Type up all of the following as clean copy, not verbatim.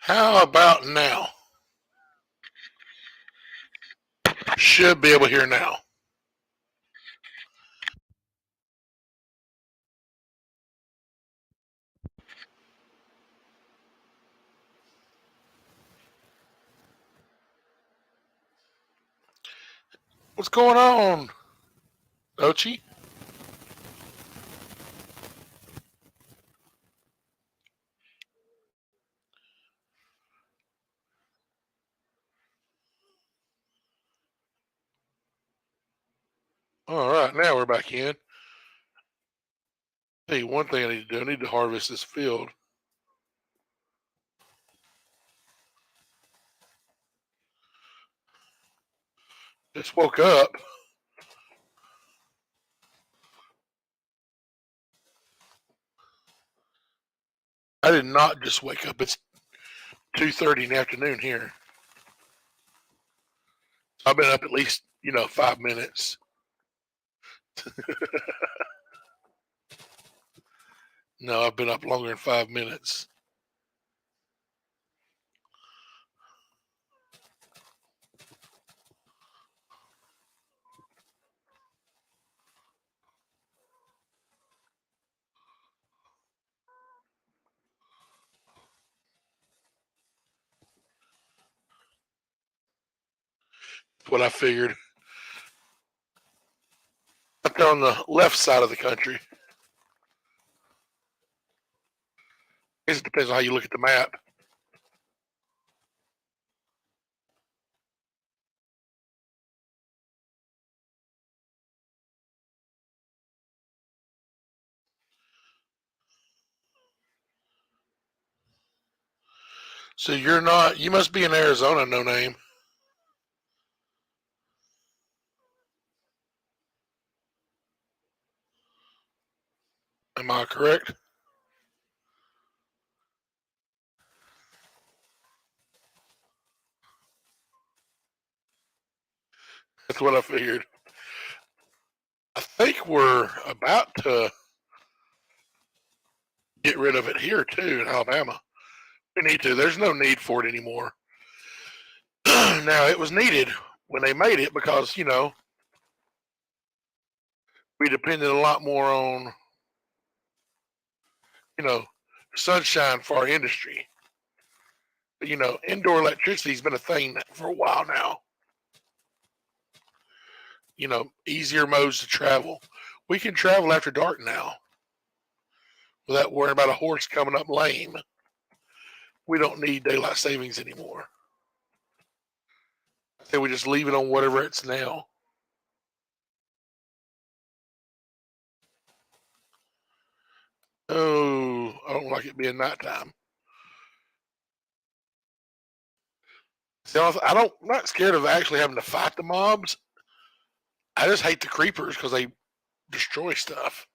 How about now? Should be able to hear now. What's going on, Ochi? All right, now we're back in. Hey, one thing I need to do, I need to harvest this field. Just woke up. I did not just wake up. It's 2:30 in the afternoon here. I've been up at least 5 minutes. No, I've been up longer than 5 minutes. That's what I figured. Up there on the left side of the country. I guess it depends on how you look at the map. So you're not. You must be in Arizona, no name. Am I correct? That's what I figured. I think we're about to get rid of it here too in Alabama. We need to. There's no need for it anymore. Now it was needed when they made it because we depended a lot more on you know sunshine for our industry. But, indoor electricity's been a thing for a while now. Easier modes to travel. We can travel after dark now without worrying about a horse coming up lame. We don't need daylight savings anymore. So we just leave it on whatever it's now. Oh, I don't like it being nighttime. See, I'm not scared of actually having to fight the mobs. I just hate the creepers because they destroy stuff.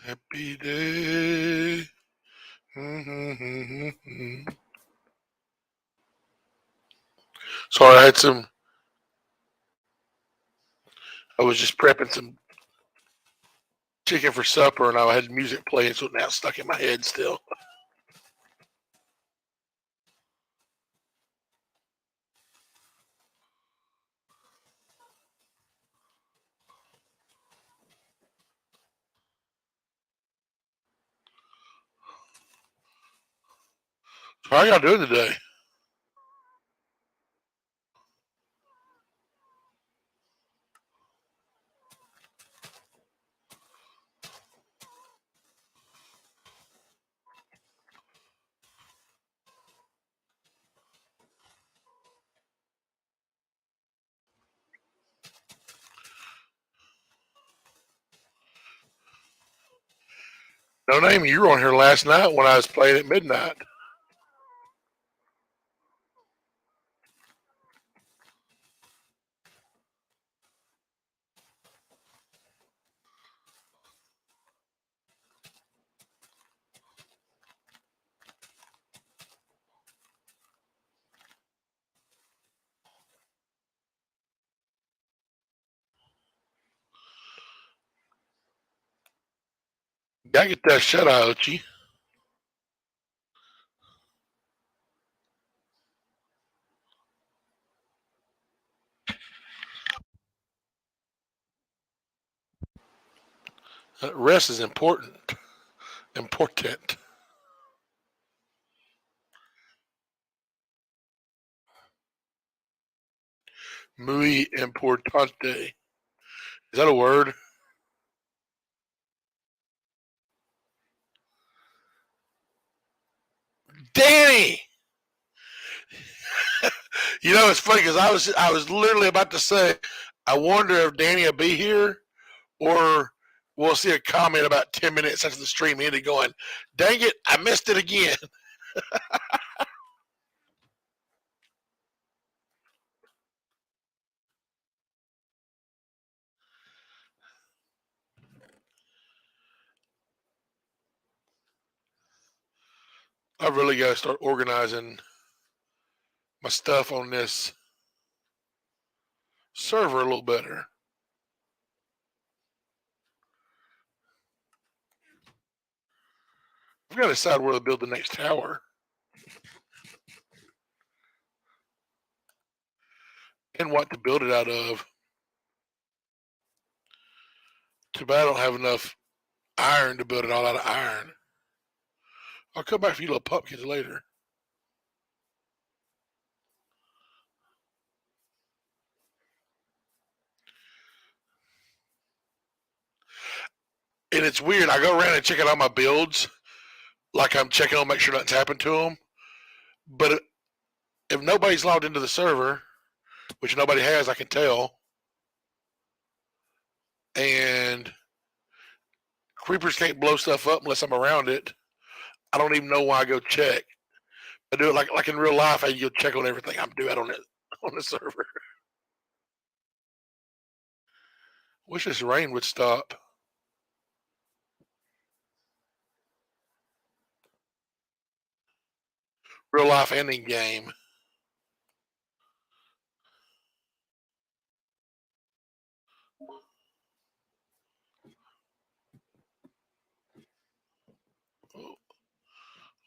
Happy day. Sorry, I was just prepping some chicken for supper and I had music playing, so now it's stuck in my head still. So how y'all doing today? No name, you were on here last night when I was playing at midnight. Gotta get that shut eye, Ochi. Rest is important. Important. Muy importante. Is that a word? Danny! You know, it's funny because I was literally about to say, I wonder if Danny will be here, or we'll see a comment about 10 minutes after the stream ended going, dang it, I missed it again. I've really got to start organizing my stuff on this server a little better. I've got to decide where to build the next tower and what to build it out of. Too bad I don't have enough iron to build it all out of iron. I'll come back for you little pumpkins later. And it's weird. I go around and check out all my builds, like I'm checking on, make sure nothing's happened to them. But if nobody's logged into the server, which nobody has, I can tell, and creepers can't blow stuff up unless I'm around it, I don't even know why I go check. I do it like in real life. I go check on everything. I'm doing on it on the server. Wish this rain would stop. Real life and in game.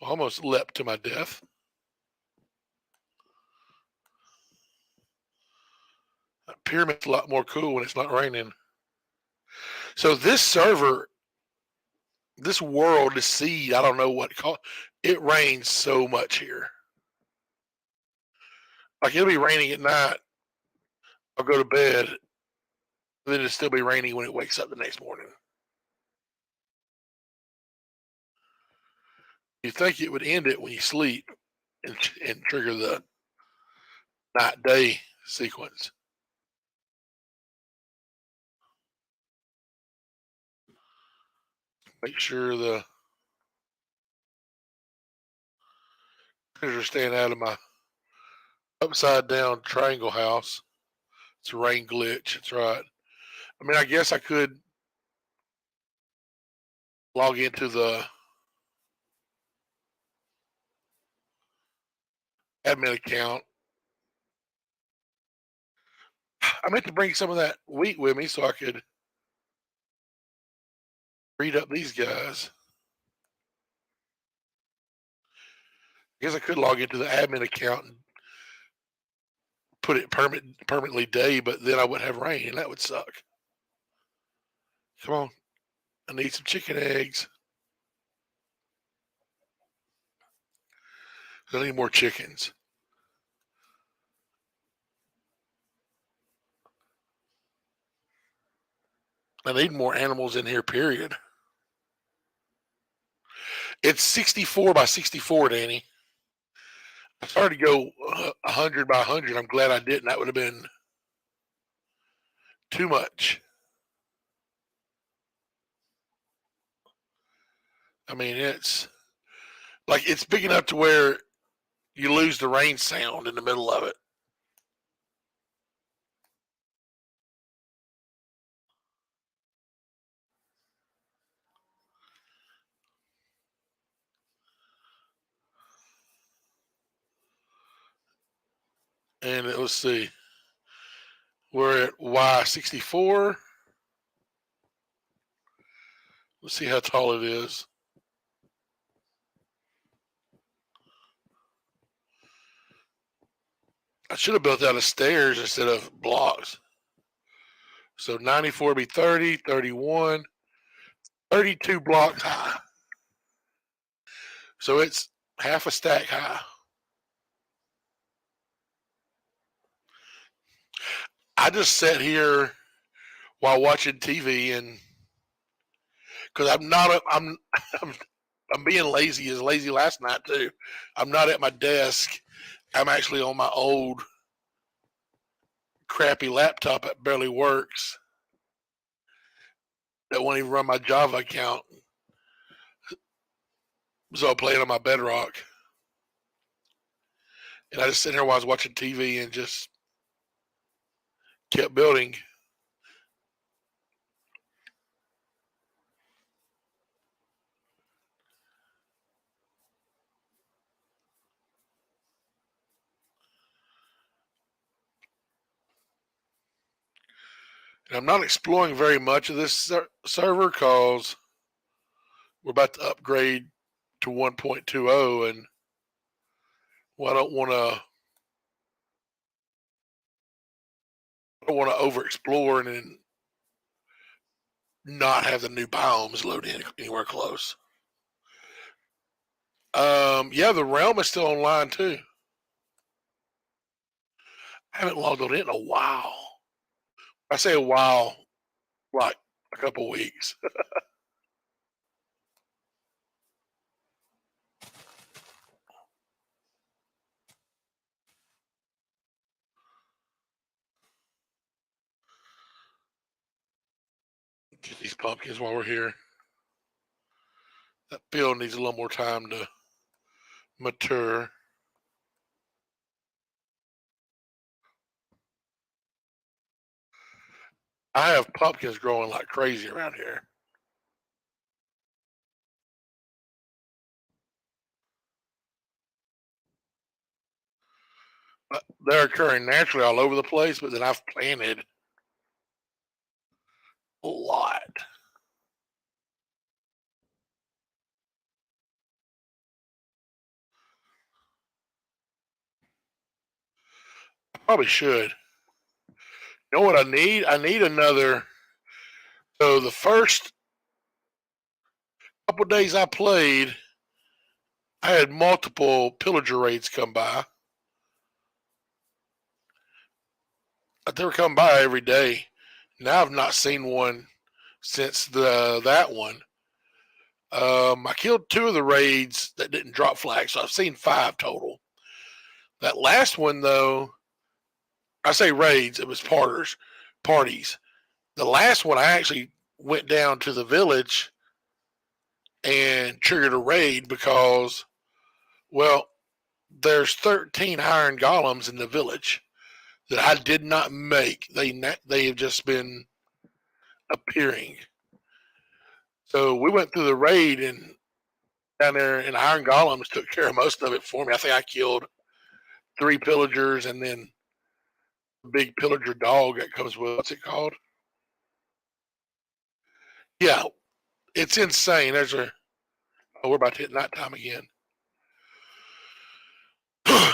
Almost leapt to my death. That pyramid's a lot more cool when it's not raining. So this server, this world, this seed, I don't know what call it rains so much here. Like it'll be raining at night. I'll go to bed, then it'll still be raining when it wakes up the next morning. You think it would end it when you sleep and trigger the night day sequence. Make sure the critters are staying out of my upside down triangle house. It's a rain glitch. That's right. I mean, I guess I could log into the admin account. I meant to bring some of that wheat with me so I could read up these guys. I guess I could log into the admin account and put it permanently day, but then I wouldn't have rain, and that would suck. Come on, I need some chicken eggs. I need more chickens. I need more animals in here, period. It's 64 by 64, Danny. I started to go 100 by 100. I'm glad I didn't. That would have been too much. I mean, it's like it's big enough to where you lose the rain sound in the middle of it. And let's see, we're at Y64. Let's see how tall it is. I should have built out of stairs instead of blocks. So 94 would be 30, 31, 32 blocks high. So it's half a stack high. I just sat here while watching TV, and because I'm being lazy. As lazy last night too. I'm not at my desk. I'm actually on my old crappy laptop that barely works. That won't even run my Java account. So I play it on my Bedrock. And I just sit here while I was watching TV and just kept building. And I'm not exploring very much of this server because we're about to upgrade to 1.20, and well, I don't want to overexplore and then not have the new biomes load in anywhere close. Yeah, the realm is still online too. I haven't logged on it in a while. I say a while, like a couple weeks. Get these pumpkins while we're here. That field needs a little more time to mature. I have pumpkins growing like crazy around here. They're occurring naturally all over the place, but then I've planted a lot. I probably should. You know what I need? I need another. So the first couple days I played, I had multiple pillager raids come by. They were coming by every day. Now I've not seen one since that one. I killed 2 of the raids that didn't drop flags, so I've seen 5 total. That last one though, I say raids, it was parties. The last one I actually went down to the village and triggered a raid because, well, there's 13 iron golems in the village that I did not make. They have just been appearing. So we went through the raid and down there, and iron golems took care of most of it for me. I think I killed 3 pillagers and then the big pillager dog that comes with, what's it called? Yeah, it's insane. We're about to hit nighttime again.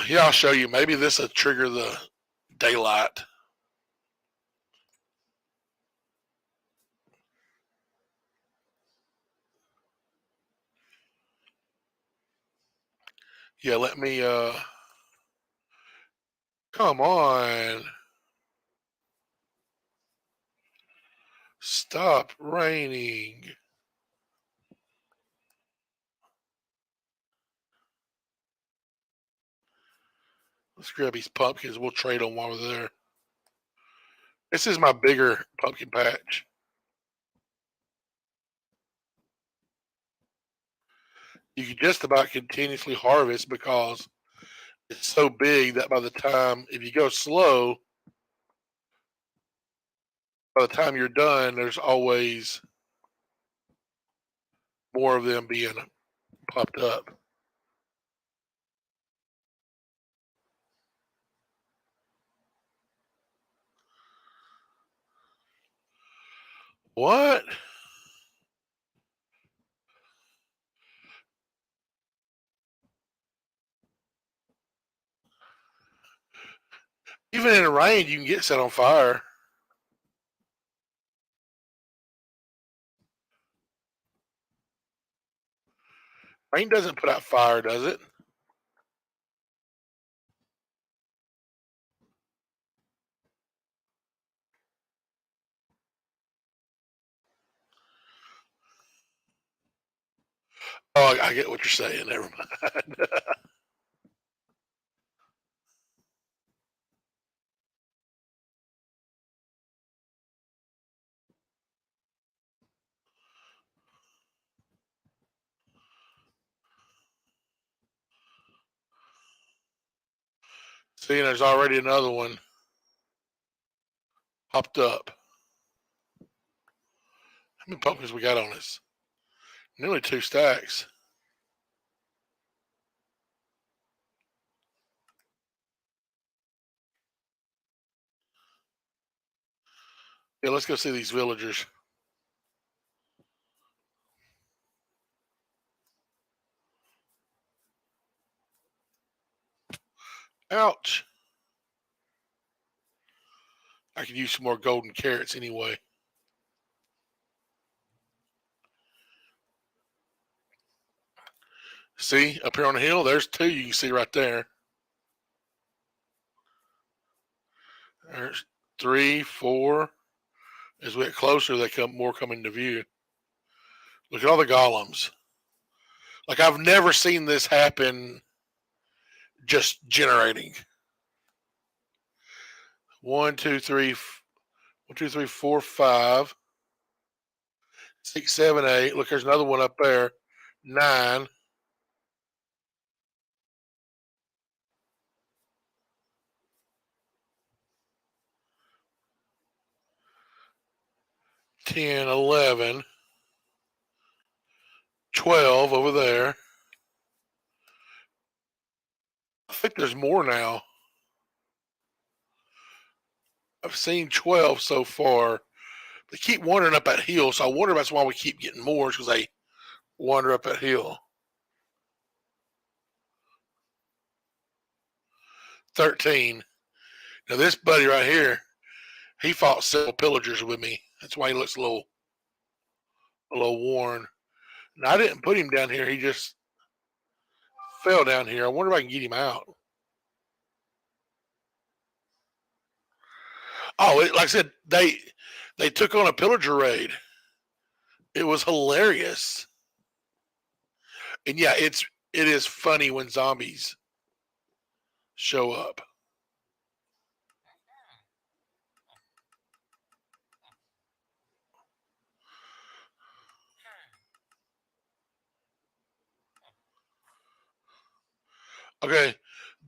Yeah, I'll show you. Maybe this will trigger the daylight. Yeah, let me come on. Stop raining. Let's grab these pumpkins. We'll trade them while we're there. This is my bigger pumpkin patch. You can just about continuously harvest because it's so big that by the time, if you go slow, by the time you're done, there's always more of them being popped up. What? Even in the rain, you can get set on fire. Rain doesn't put out fire, does it? Oh, I get what you're saying. Never mind. See, there's already another one popped up. How many pumpkins we got on this? Nearly 2 stacks. Yeah, let's go see these villagers. Ouch. I could use some more golden carrots anyway. See, up here on the hill, there's 2 you can see right there. There's 3, 4. As we get closer, they come more come into view. Look at all the golems. Like, I've never seen this happen just generating. 1, 2, 3, 1, 2, 3, 4, 5, 6, 7, 8. Look, there's another one up there. 9. 10, 11, 12 over there. I think there's more now. I've seen 12 so far. They keep wandering up that hill, so I wonder if that's why we keep getting more, because they wander up that hill. 13. Now this buddy right here, he fought several pillagers with me. That's why he looks a little worn. Now I didn't put him down here. He just fell down here. I wonder if I can get him out. Oh, like I said, they took on a pillager raid. It was hilarious. And yeah, it is funny when zombies show up. Okay,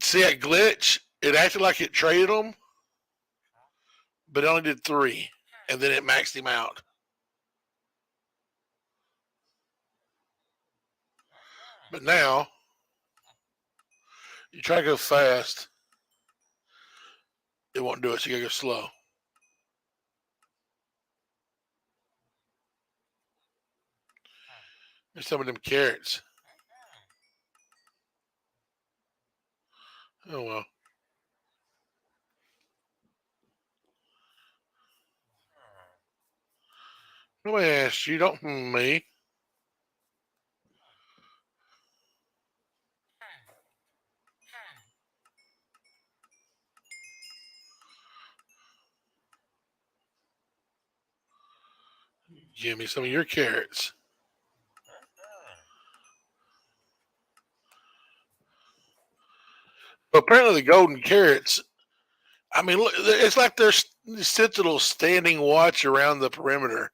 see that glitch? It acted like it traded them, but it only did 3, and then it maxed him out. But now, you try to go fast, it won't do it, so you gotta go slow. There's some of them carrots. Oh well. Nobody asked you, don't me. Give me some of your carrots. But apparently the golden carrots, I mean, look, it's like they're sits a little standing watch around the perimeter.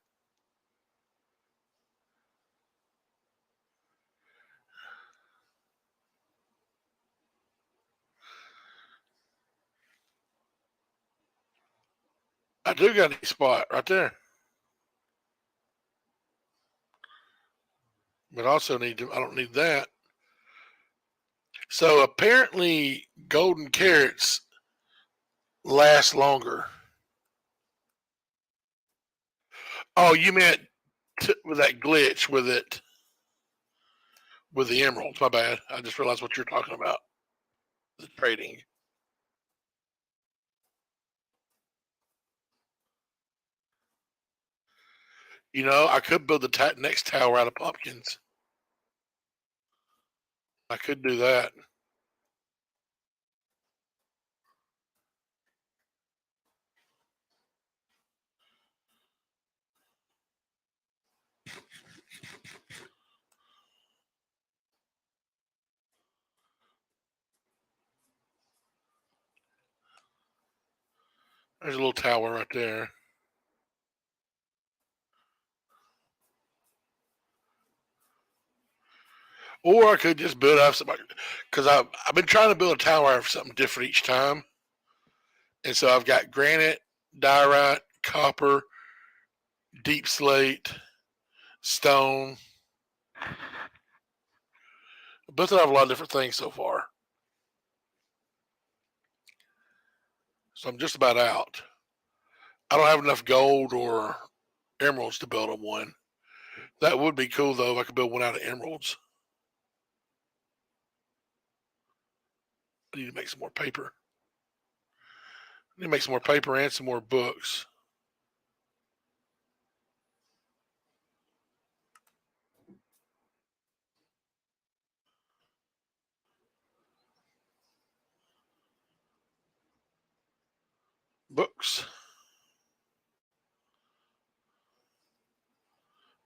I do got a spot right there. But also need to, I don't need that. So apparently golden carrots last longer. Oh, you meant with that glitch with it, with the emeralds. My bad. I just realized what you're talking about. The trading. You know, I could build the next tower out of pumpkins. I could do that. There's a little tower right there. Or I could just build out something, because I've been trying to build a tower out of something different each time. And so I've got granite, diorite, copper, deep slate, stone. I built it out of a lot of different things so far. So I'm just about out. I don't have enough gold or emeralds to build them one. That would be cool though if I could build one out of emeralds. I need to make some more paper. I need to make some more paper and some more books. Books.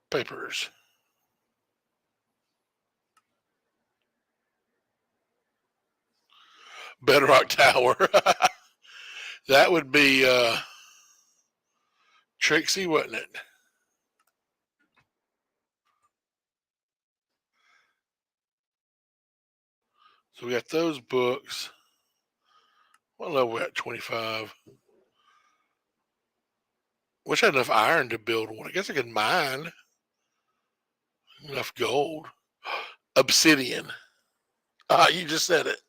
Papers. Bedrock Tower. That would be Trixie, wouldn't it? So we got those books. What level we at? 25. Wish I had enough iron to build one. I guess I could mine enough gold. Obsidian. Ah, you just said it.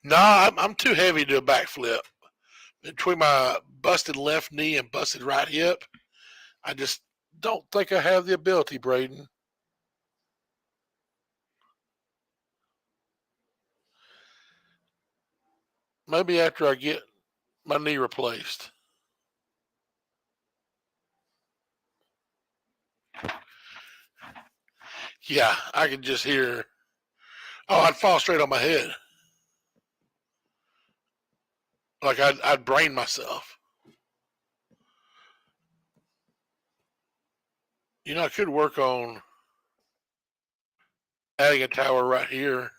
No, I'm too heavy to do a backflip. Between my busted left knee and busted right hip, I just don't think I have the ability, Braden. Maybe after I get my knee replaced. Yeah, I could just hear. Oh, I'd fall straight on my head. Like I'd brain myself. You know, I could work on adding a tower right here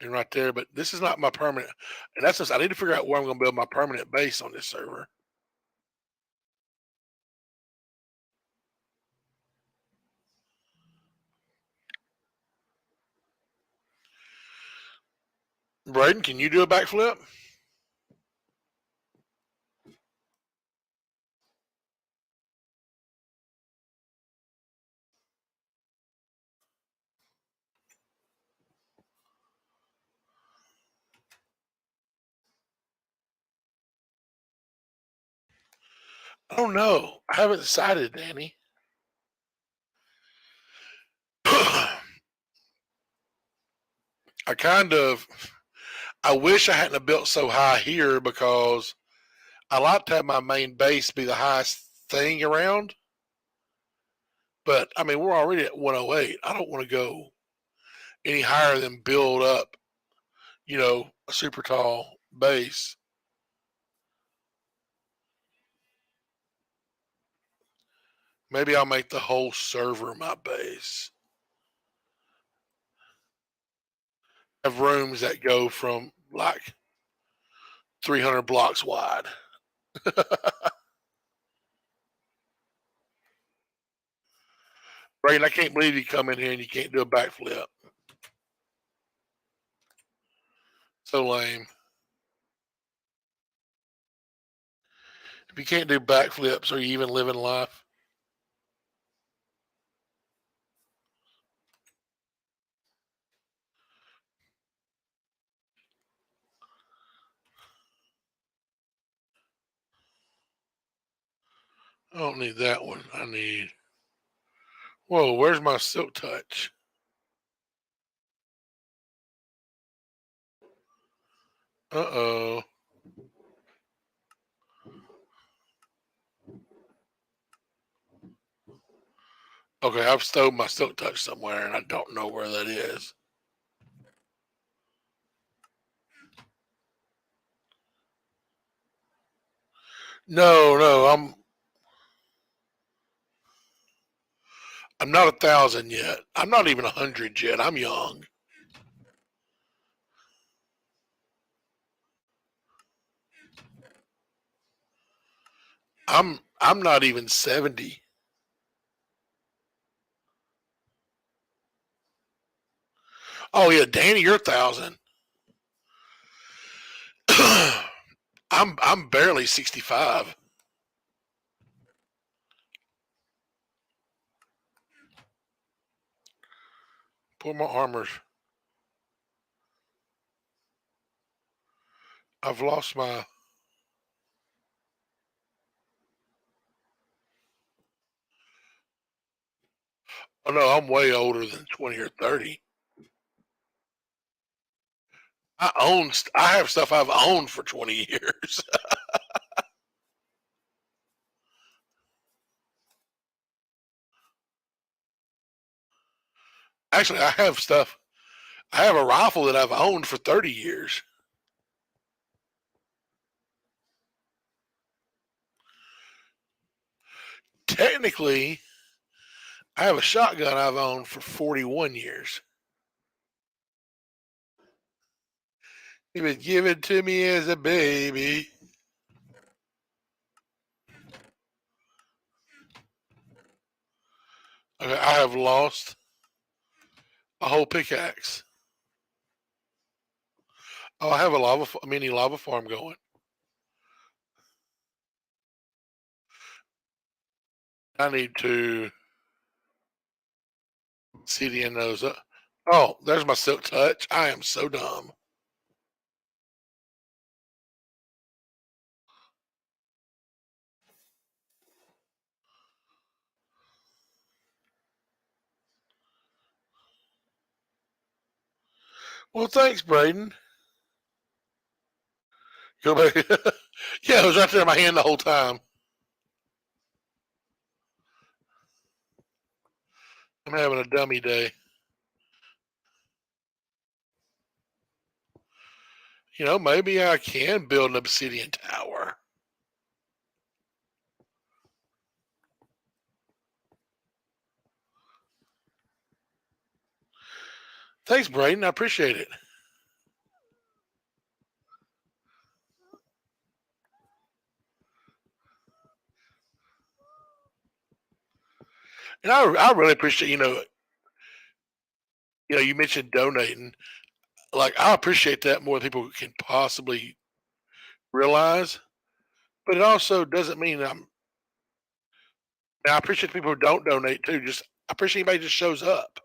and right there, but this is not my permanent. And that's just, I need to figure out where I'm going to build my permanent base on this server. Braden, can you do a backflip? I don't know. I haven't decided, Danny. I kind of, I wish I hadn't have built so high here because I like to have my main base be the highest thing around. But I mean, we're already at 108. I don't want to go any higher than build up, a super tall base. Maybe I'll make the whole server my base. Have rooms that go from like 300 blocks wide. Braden, I can't believe you come in here and you can't do a backflip. So lame. If you can't do backflips, are you even living life? I don't need that one. I need. Whoa, where's my silk touch? Uh oh. Okay, I've stowed my Silk Touch somewhere, and I don't know where that is. No, no, I'm not 1,000 yet. I'm not even 100 yet. I'm young. I'm not even 70. Oh yeah, Danny, you're 1,000. I'm barely 65. Pull my armors. I've lost my. Oh no, I'm way older than 20 or 30. I have stuff I've owned for 20 years. Actually, I have stuff. I have a rifle that I've owned for 30 years. Technically, I have a shotgun I've owned for 41 years. It was given to me as a baby. Okay, I have lost a whole pickaxe. Oh, I have a mini lava farm going. I need to CDN those up. Oh, there's my Silk Touch. I am so dumb. Well, thanks, Braden. Go back. Yeah, it was right there in my hand the whole time. I'm having a dummy day. You know, maybe I can build an obsidian tower. Thanks, Braden. I appreciate it. And I really appreciate, you mentioned donating. Like, I appreciate that more than people can possibly realize. But it also doesn't mean I appreciate people who don't donate too. I appreciate anybody who just shows up.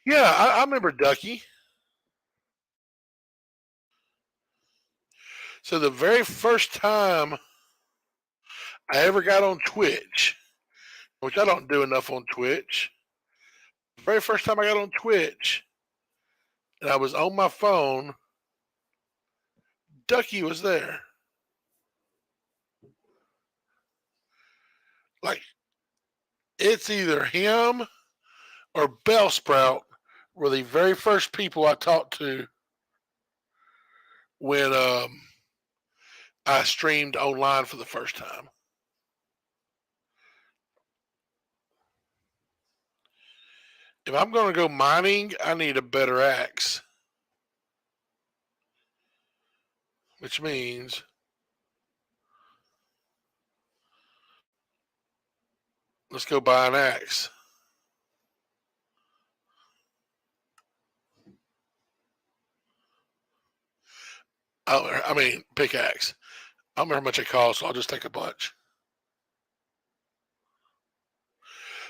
Yeah, I remember Ducky. So the very first time I ever got on Twitch, which I don't do enough on Twitch, the very first time I got on Twitch and I was on my phone, Ducky was there. Like, it's either him or Bellsprout were the very first people I talked to when I streamed online for the first time. If I'm going to go mining, I need a better axe, which means let's go buy an axe. I mean, pickaxe. I don't remember how much it costs, so I'll just take a bunch.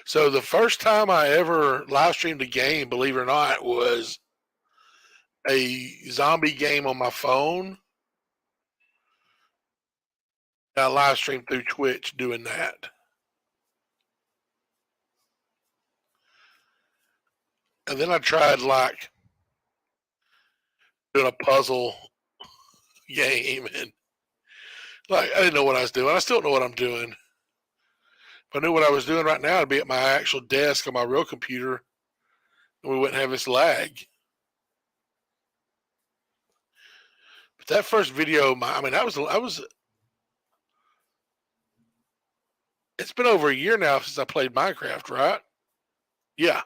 So the first time I ever live streamed a game, believe it or not, was a zombie game on my phone. I live streamed through Twitch doing that. And then I tried like doing a puzzle game, and like I didn't know what I was doing. I still don't know what I'm doing. If I knew what I was doing right now, I'd be at my actual desk on my real computer, and we wouldn't have this lag. But that first video, I mean, I was. It's been over a year now since I played Minecraft, right? Yeah.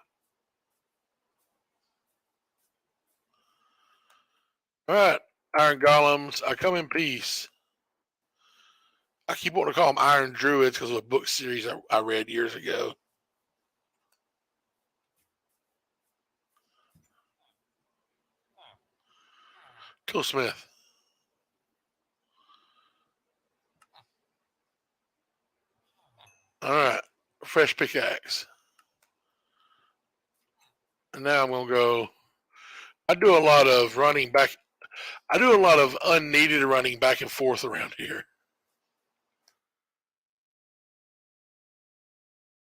All right, Iron Golems, I come in peace. I keep wanting to call them Iron Druids because of a book series I read years ago. Toolsmith. All right, fresh pickaxe. And now I'm gonna go. I do a lot of running back. I do a lot of unneeded running back and forth around here.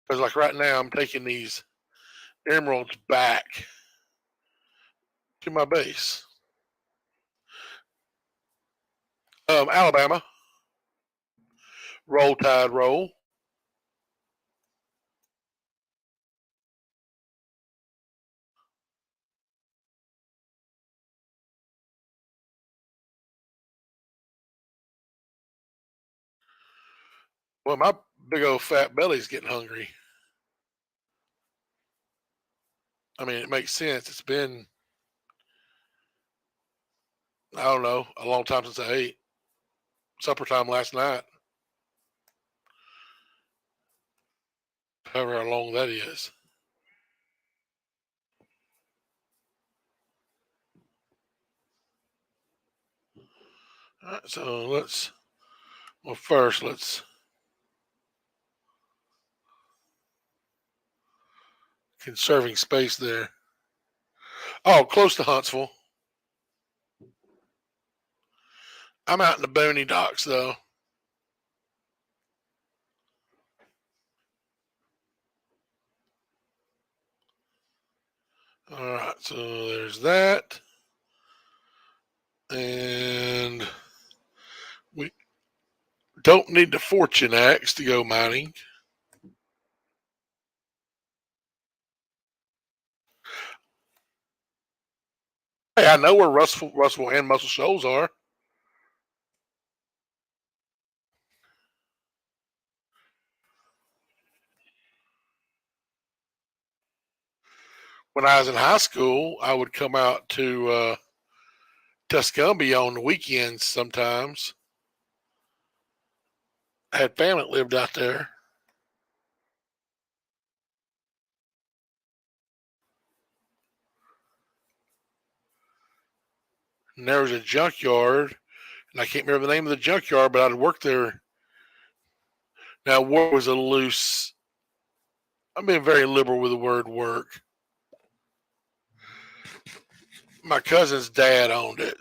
Because like right now, I'm taking these emeralds back to my base. Alabama. Roll Tide roll. Well, my big old fat belly's getting hungry. I mean, it makes sense. It's been, I don't know, a long time since I ate. Supper time last night, however how long that is. All right, so first let's conserving space there. Oh, close to Huntsville. I'm out in the Booney Docks though. All right, so there's that. And we don't need the fortune axe to go mining. Hey, I know where Russell and Muscle Shoals are. When I was in high school, I would come out to Tuscumbia on the weekends sometimes. I had family that lived out there. And there was a junkyard, and I can't remember the name of the junkyard, but I'd worked there. Now, work was a loose. I'm being very liberal with the word work. My cousin's dad owned it,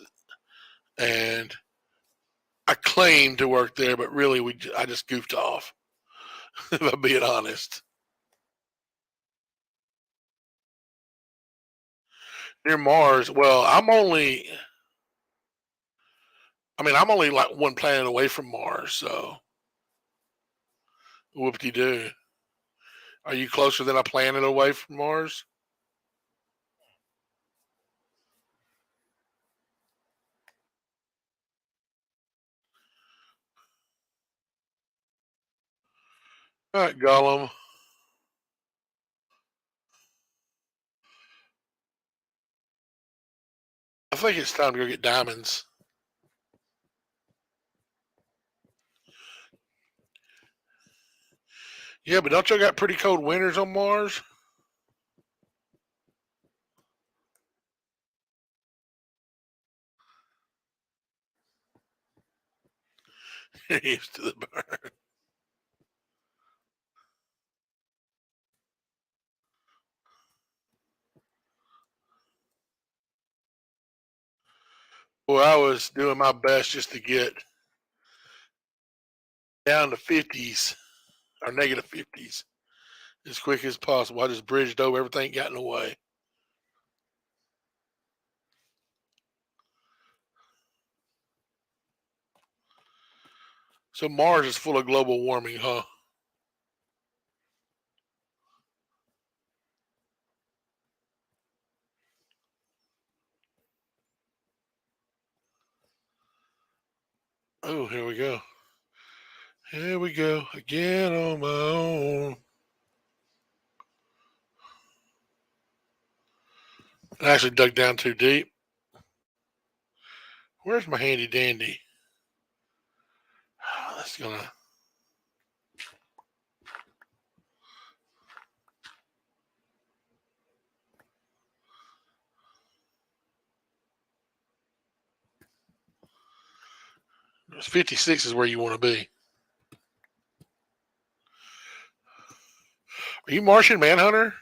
and I claimed to work there, but really, I just goofed off. If I'm being honest. Near Mars, well, I'm only like one planet away from Mars, so whoop de doo. Are you closer than a planet away from Mars? All right, Gollum. I think it's time to go get diamonds. Yeah, but don't y'all got pretty cold winters on Mars? Used to the burn. Well, I was doing my best just to get down to 50s or negative 50s as quick as possible. I just bridged over everything, got in the way. So Mars is full of global warming, huh? Oh, here we go. Here we go again on my own. I actually dug down too deep. Where's my handy dandy? That's gonna. It's 56 is where you want to be. Are you Martian Manhunter?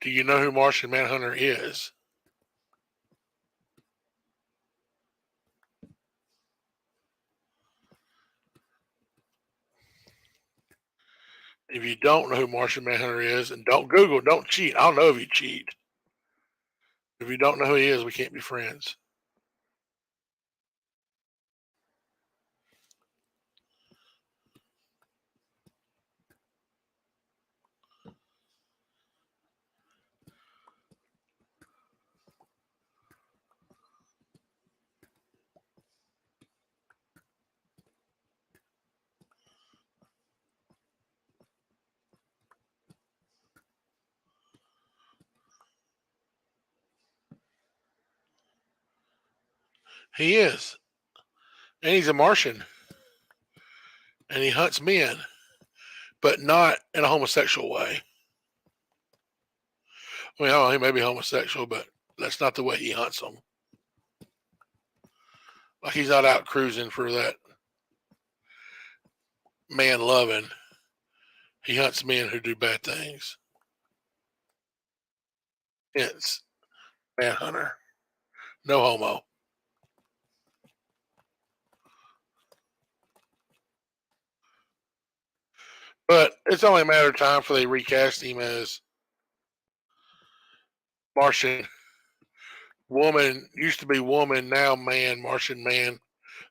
Do you know who Martian Manhunter is? If you don't know who Martian Manhunter is, and don't Google, don't cheat. I don't know if you cheat. If you don't know who he is, we can't be friends. He is. And he's a Martian. And he hunts men, but not in a homosexual way. I mean, I don't know, he may be homosexual, but that's not the way he hunts them. Like he's not out cruising for that man loving. He hunts men who do bad things. Hence, manhunter. No homo. But it's only a matter of time before they recast him as Martian woman. Used to be woman, now man, Martian man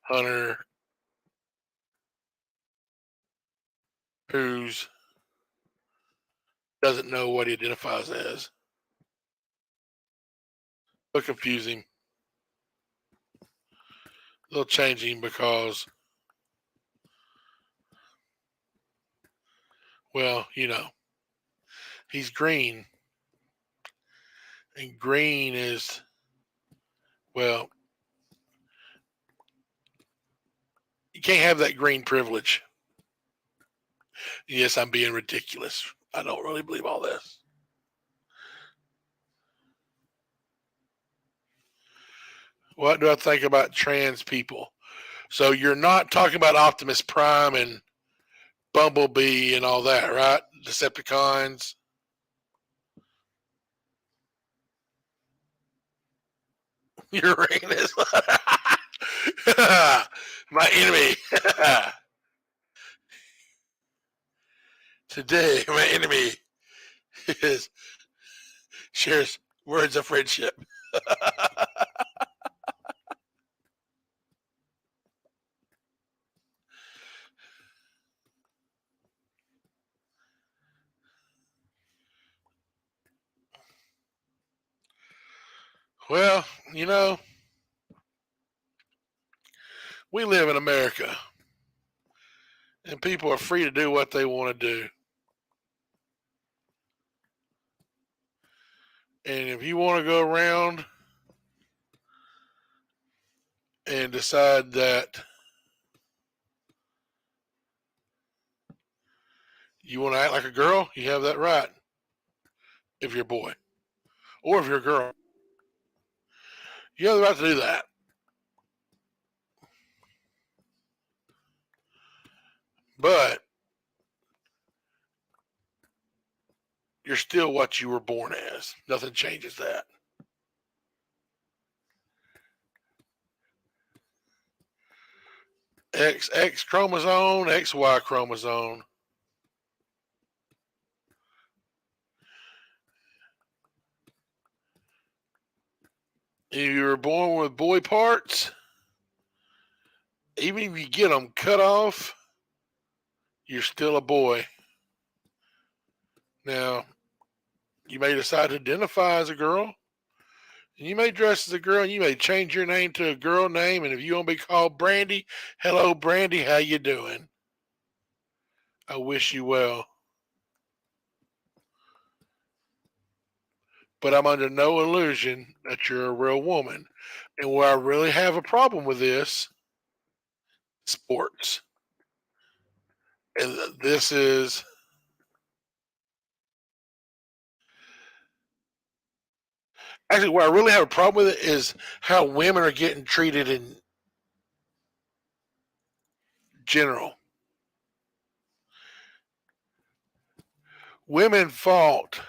hunter, who's doesn't know what he identifies as. They'll confuse him. They'll change him because, well, he's green. And green is, well, you can't have that green privilege. Yes, I'm being ridiculous. I don't really believe all this. What do I think about trans people? So you're not talking about Optimus Prime and Bumblebee and all that, right? Decepticons. Uranus. My enemy. Today, my enemy is shares words of friendship. Well, we live in America, and people are free to do what they want to do. And if you want to go around and decide that you want to act like a girl, you have that right. If you're a boy or if you're a girl, you have the right to do that. But you're still what you were born as. Nothing changes that. X chromosome, XY chromosome. If you were born with boy parts, even if you get them cut off, you're still a boy. Now, you may decide to identify as a girl, and you may dress as a girl, and you may change your name to a girl name, and if you want to be called Brandy, hello Brandy, how you doing? I wish you well. But I'm under no illusion that you're a real woman. And where I really have a problem with this, sports. And this is actually where I really have a problem with it is how women are getting treated in general. Women fought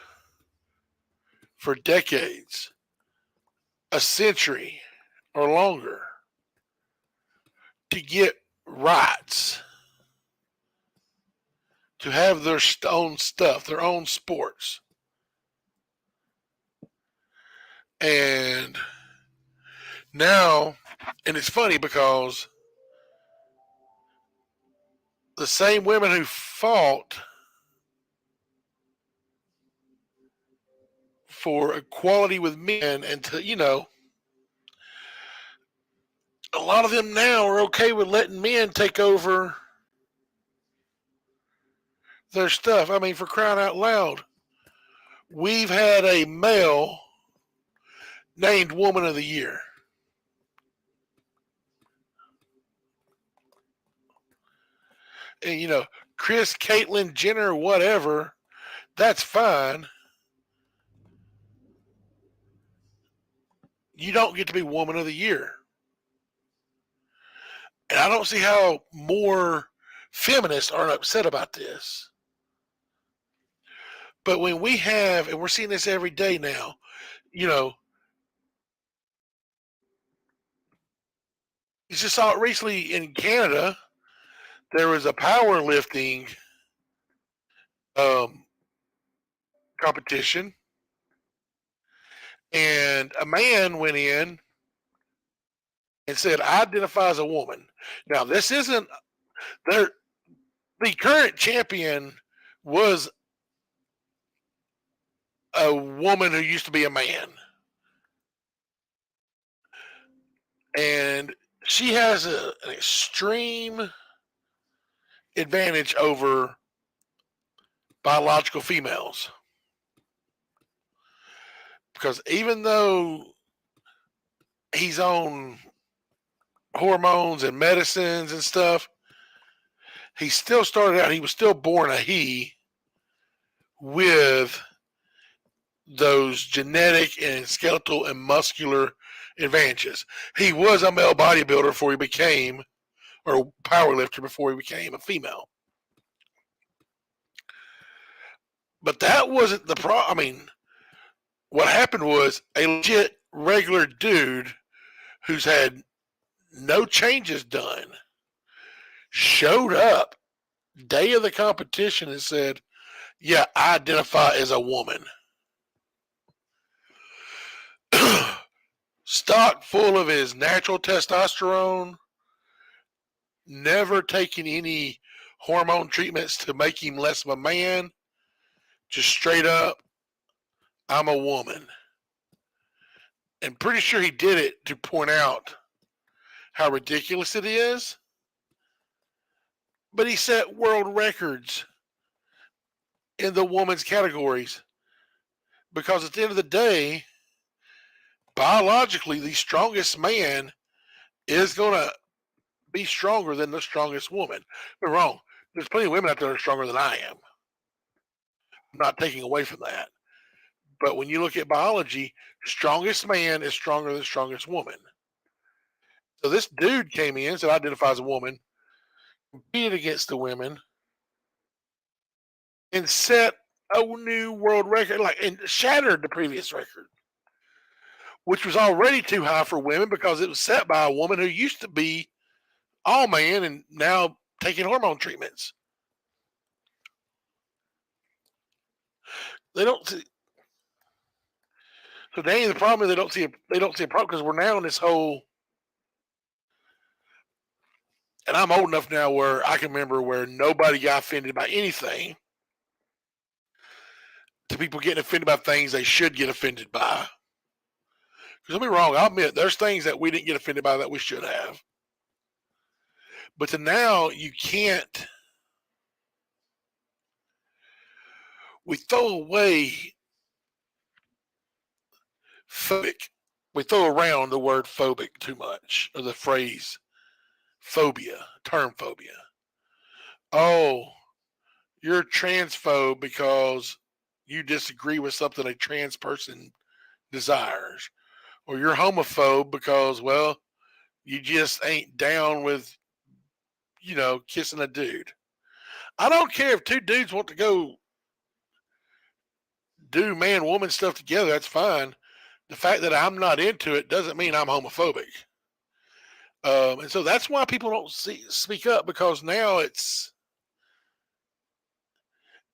for decades, a century or longer, to get rights, to have their own stuff, their own sports. And now, and it's funny because the same women who fought for equality with men and to, a lot of them now are okay with letting men take over their stuff. I mean, for crying out loud, we've had a male named Woman of the Year. And, Chris, Caitlyn Jenner, whatever, that's fine. You don't get to be Woman of the Year. And I don't see how more feminists aren't upset about this. But when we have, and we're seeing this every day now, you just saw it recently in Canada. There was a powerlifting um, competition, and a man went in and said, "I identify as a woman." Now, this isn't there. The current champion was a woman who used to be a man, and she has an extreme advantage over biological females because even though he's on hormones and medicines and stuff, he still started out, he was still born a he with those genetic and skeletal and muscular advantages. He was a male bodybuilder before he became, or power lifter before he became a female. But that wasn't the problem. I mean, what happened was a legit regular dude who's had no changes done showed up day of the competition and said, "Yeah, I identify as a woman." Stock full of his natural testosterone, never taking any hormone treatments to make him less of a man, just straight up, "I'm a woman." And pretty sure he did it to point out how ridiculous it is. But he set world records in the woman's categories because at the end of the day, biologically, the strongest man is going to be stronger than the strongest woman. But wrong. There's plenty of women out there that are stronger than I am. I'm not taking away from that. But when you look at biology, strongest man is stronger than strongest woman. So this dude came in, said, "I identify as a woman," competed against the women, and set a new world record, and shattered the previous record, which was already too high for women because it was set by a woman who used to be all man and now taking hormone treatments. They don't see. So Danny, the problem is they don't see a problem because we're now in this whole and I'm old enough now where I can remember where nobody got offended by anything to people getting offended by things they should get offended by. Because don't be wrong, I'll admit there's things that we didn't get offended by that we should have. But to now, you can't. We throw away phobic. We throw around the word phobic too much, or the phrase phobia, term phobia. Oh, you're a transphobe because you disagree with something a trans person desires. Or you're homophobe because, well, you just ain't down with, kissing a dude. I don't care if two dudes want to go do man woman stuff together, that's fine. The fact that I'm not into it doesn't mean I'm homophobic. And so that's why people don't speak up, because now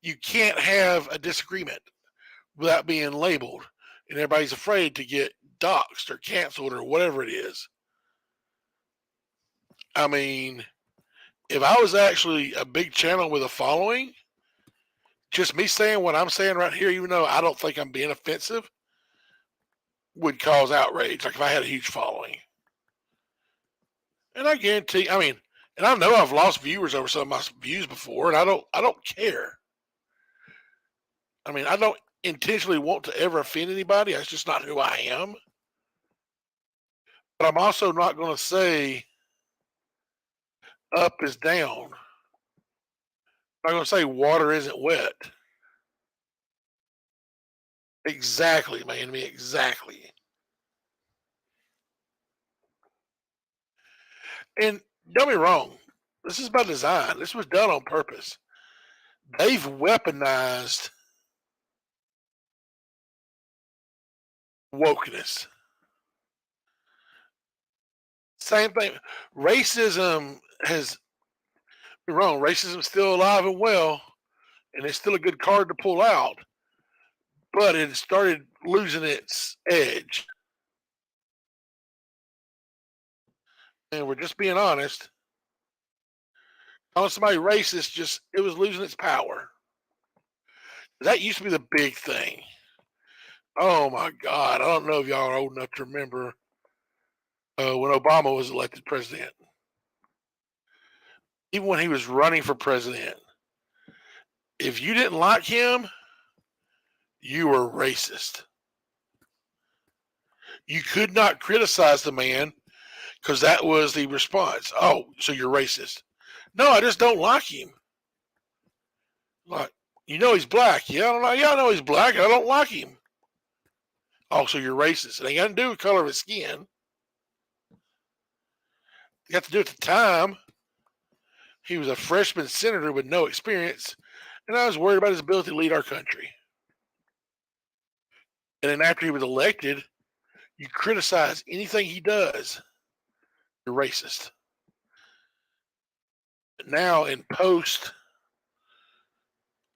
you can't have a disagreement without being labeled, and everybody's afraid to get doxxed or canceled or whatever it is. I mean, if I was actually a big channel with a following, just me saying what I'm saying right here, even though I don't think I'm being offensive, would cause outrage. Like if I had a huge following. And I guarantee, and I know I've lost viewers over some of my views before, and I don't care. I don't intentionally want to ever offend anybody. That's just not who I am. But I'm also not going to say up is down. I'm not going to say water isn't wet. Exactly, man. Exactly. And don't be wrong. This is by design. This was done on purpose. They've weaponized wokeness. Same thing. Racism has been wrong. Racism is still alive and well, and it's still a good card to pull out. But it started losing its edge. And we're just being honest. Calling somebody racist, it was losing its power. That used to be the big thing. Oh my God. I don't know if y'all are old enough to remember when Obama was elected president. Even when he was running for president, if you didn't like him, you were racist. You could not criticize the man because that was the response. Oh, so you're racist. No, I just don't like him. Like, he's black. Yeah, I know he's black. I don't like him. Oh, so you're racist. It ain't got to do with color of his skin. You have to do it at the time. He was a freshman senator with no experience, and I was worried about his ability to lead our country. And then after he was elected, you criticize anything he does, you're racist. Now in post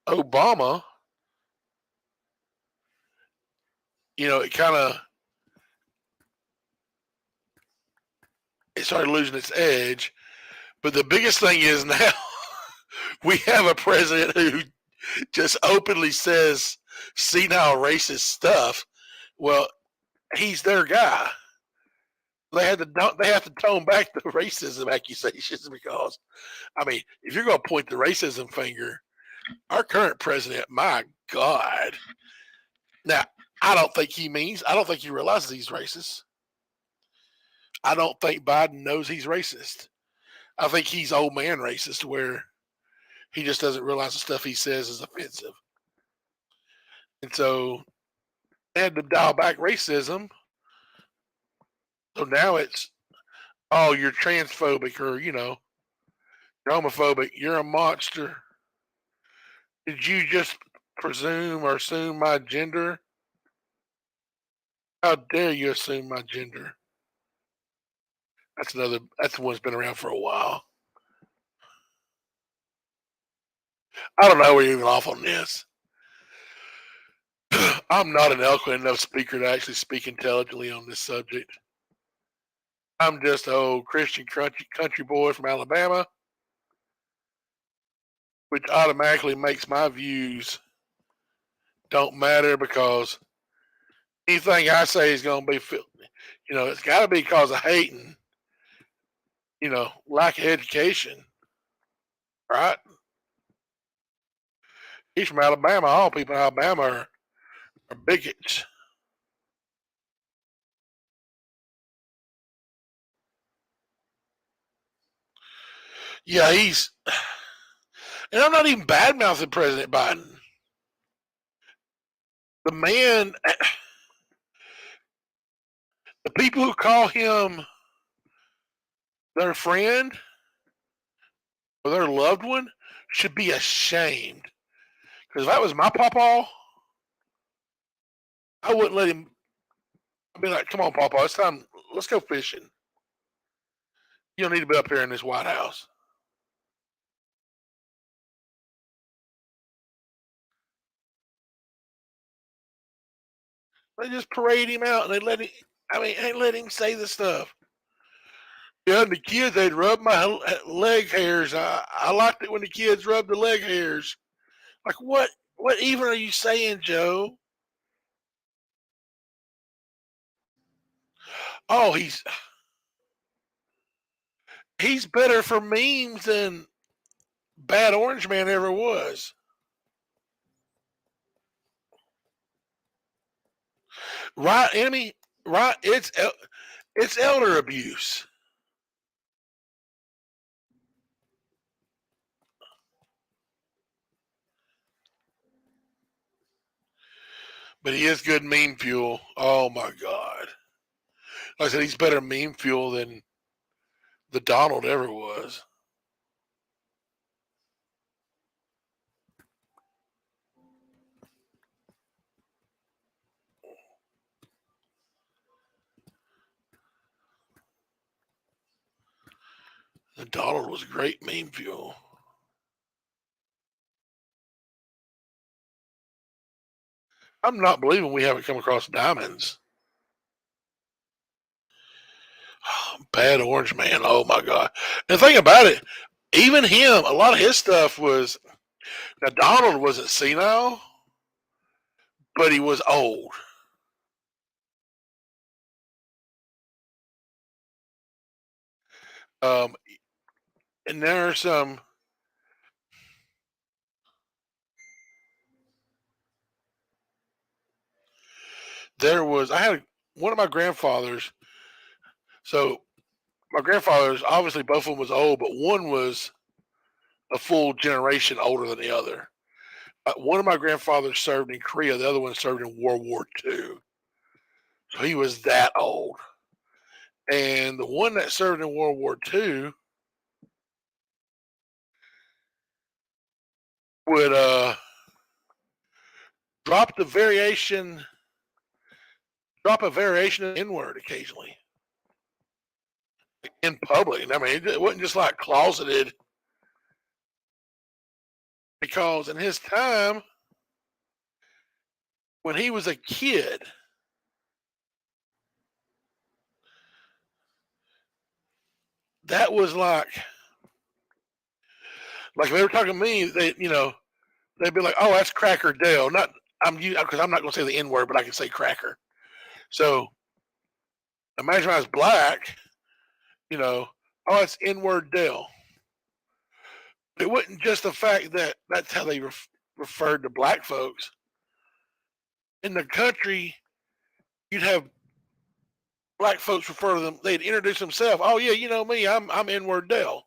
Obama, it started losing its edge. But the biggest thing is now we have a president who just openly says senile racist stuff. Well, he's their guy. They have to tone back the racism accusations because, if you're going to point the racism finger, our current president, my God. Now, I don't think he realizes he's racist. I don't think Biden knows he's racist. I think he's old man racist where he just doesn't realize the stuff he says is offensive. And so they had to dial back racism. So now it's, oh, you're transphobic or, you're homophobic. You're a monster. Did you just presume or assume my gender? How dare you assume my gender? That's the one that's been around for a while. I don't know how we're even off on this. I'm not an eloquent enough speaker to actually speak intelligently on this subject. I'm just an old Christian country boy from Alabama, which automatically makes my views don't matter because anything I say is going to be, it's got to be because of hating, lack of education, right? He's from Alabama. All people in Alabama are bigots. Yeah, and I'm not even bad mouthing President Biden. The man, the people who call him their friend or their loved one should be ashamed. Because if that was my pawpaw, I wouldn't let him. I'd be like, come on, pawpaw, it's time. Let's go fishing. You don't need to be up here in this White House. They just parade him out and they let him say the stuff. Yeah, and the kids, they'd rub my leg hairs. I liked it when the kids rubbed the leg hairs. Like, what even are you saying, Joe? Oh, he's better for memes than Bad Orange Man ever was. Right, enemy? Right, it's elder abuse. But he is good meme fuel. Oh my god. Like I said, he's better meme fuel than the Donald ever was. The Donald was great meme fuel. I'm not believing we haven't come across diamonds. Bad Orange Man. Oh my god. And the thing about it, even him, a lot of his stuff was now Donald wasn't senile, but he was old. Um, and there are some. There was I had one of my grandfathers. So my grandfathers, obviously both of them was old, but one was a full generation older than the other. One of my grandfathers served in Korea. The other one served in World War II. So he was that old. And the one that served in World War II would drop the variation, drop a variation of N-word occasionally in public. I mean, it wasn't just like closeted, because in his time, when he was a kid, that was like if they were talking to me, they'd be like, "Oh, that's Cracker Dale." Not because I'm not going to say the N word, but I can say cracker. So imagine I was black, oh, it's N word Dale. It wasn't just the fact that that's how they referred to black folks. In the country, you'd have black folks refer to them. They'd introduce themselves. Oh yeah, you know me. I'm N word Dale.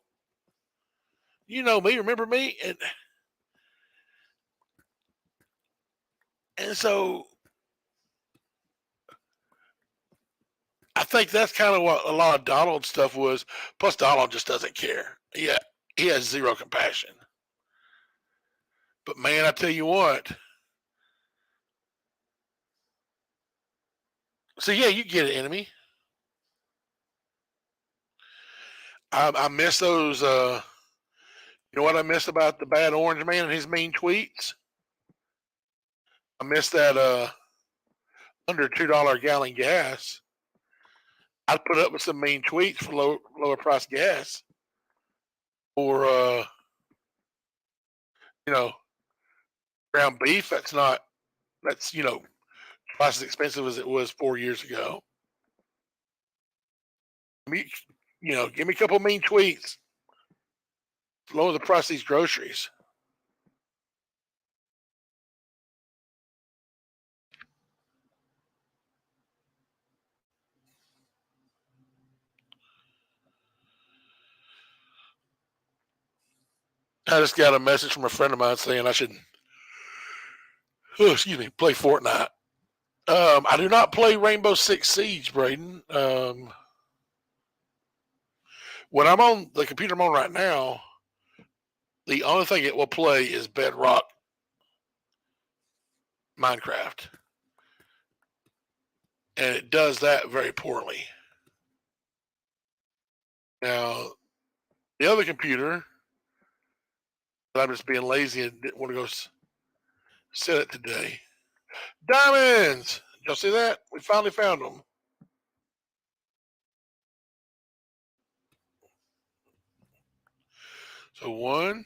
You know me. Remember me? And so I think that's kind of what a lot of Donald stuff was. Plus, Donald just doesn't care. Yeah, he has zero compassion. But man, I tell you what. So yeah, you get it, enemy. I miss those. You know what I miss about the Bad Orange Man and his mean tweets? I miss that under $2 a gallon gas. I'd put up with some mean tweets for lower price gas, or you know, ground beef. That's twice as expensive as it was 4 years ago. Me, give me a couple mean tweets, lower the price of these groceries. I just got a message from a friend of mine saying I should, play Fortnite. I do not play Rainbow Six Siege, Braden. When I'm on the computer I'm on right now, the only thing it will play is Bedrock Minecraft. And it does that very poorly. Now, the other computer that I'm just being lazy and didn't want to go set it today. Diamonds! Did y'all see that? We finally found them. So 1,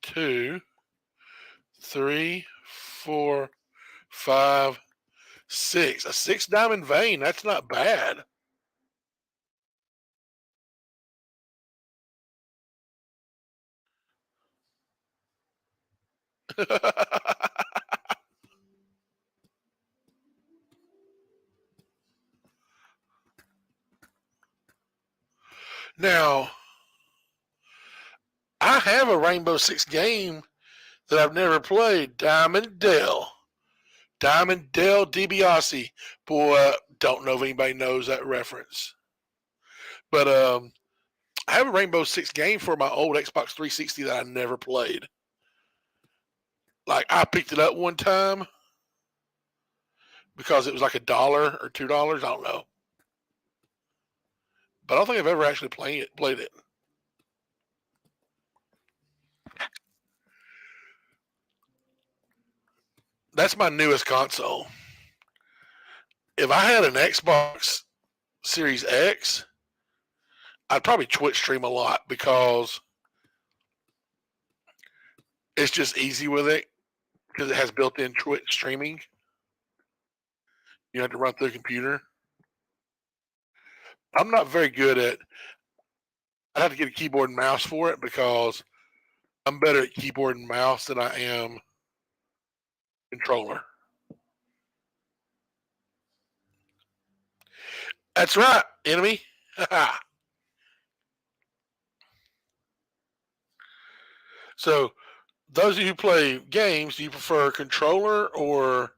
2, 3, 4, 5, 6. A 6-diamond vein. That's not bad. Now, I have a Rainbow Six game that I've never played. Diamond Dell DiBiase. Boy, don't know if anybody knows that reference. But I have a Rainbow Six game for my old Xbox 360 that I never played. Like, I picked it up one time because it was like $1 or $2. I don't know. But I don't think I've ever actually played it. That's my newest console. If I had an Xbox Series X, I'd probably Twitch stream a lot because it's just easy with it because it has built-in Twitch streaming. You have to run through the computer. I'm not very good at. I'd have to get a keyboard and mouse for it because I'm better at keyboard and mouse than I am controller. That's right, enemy. So, those of you who play games, do you prefer controller or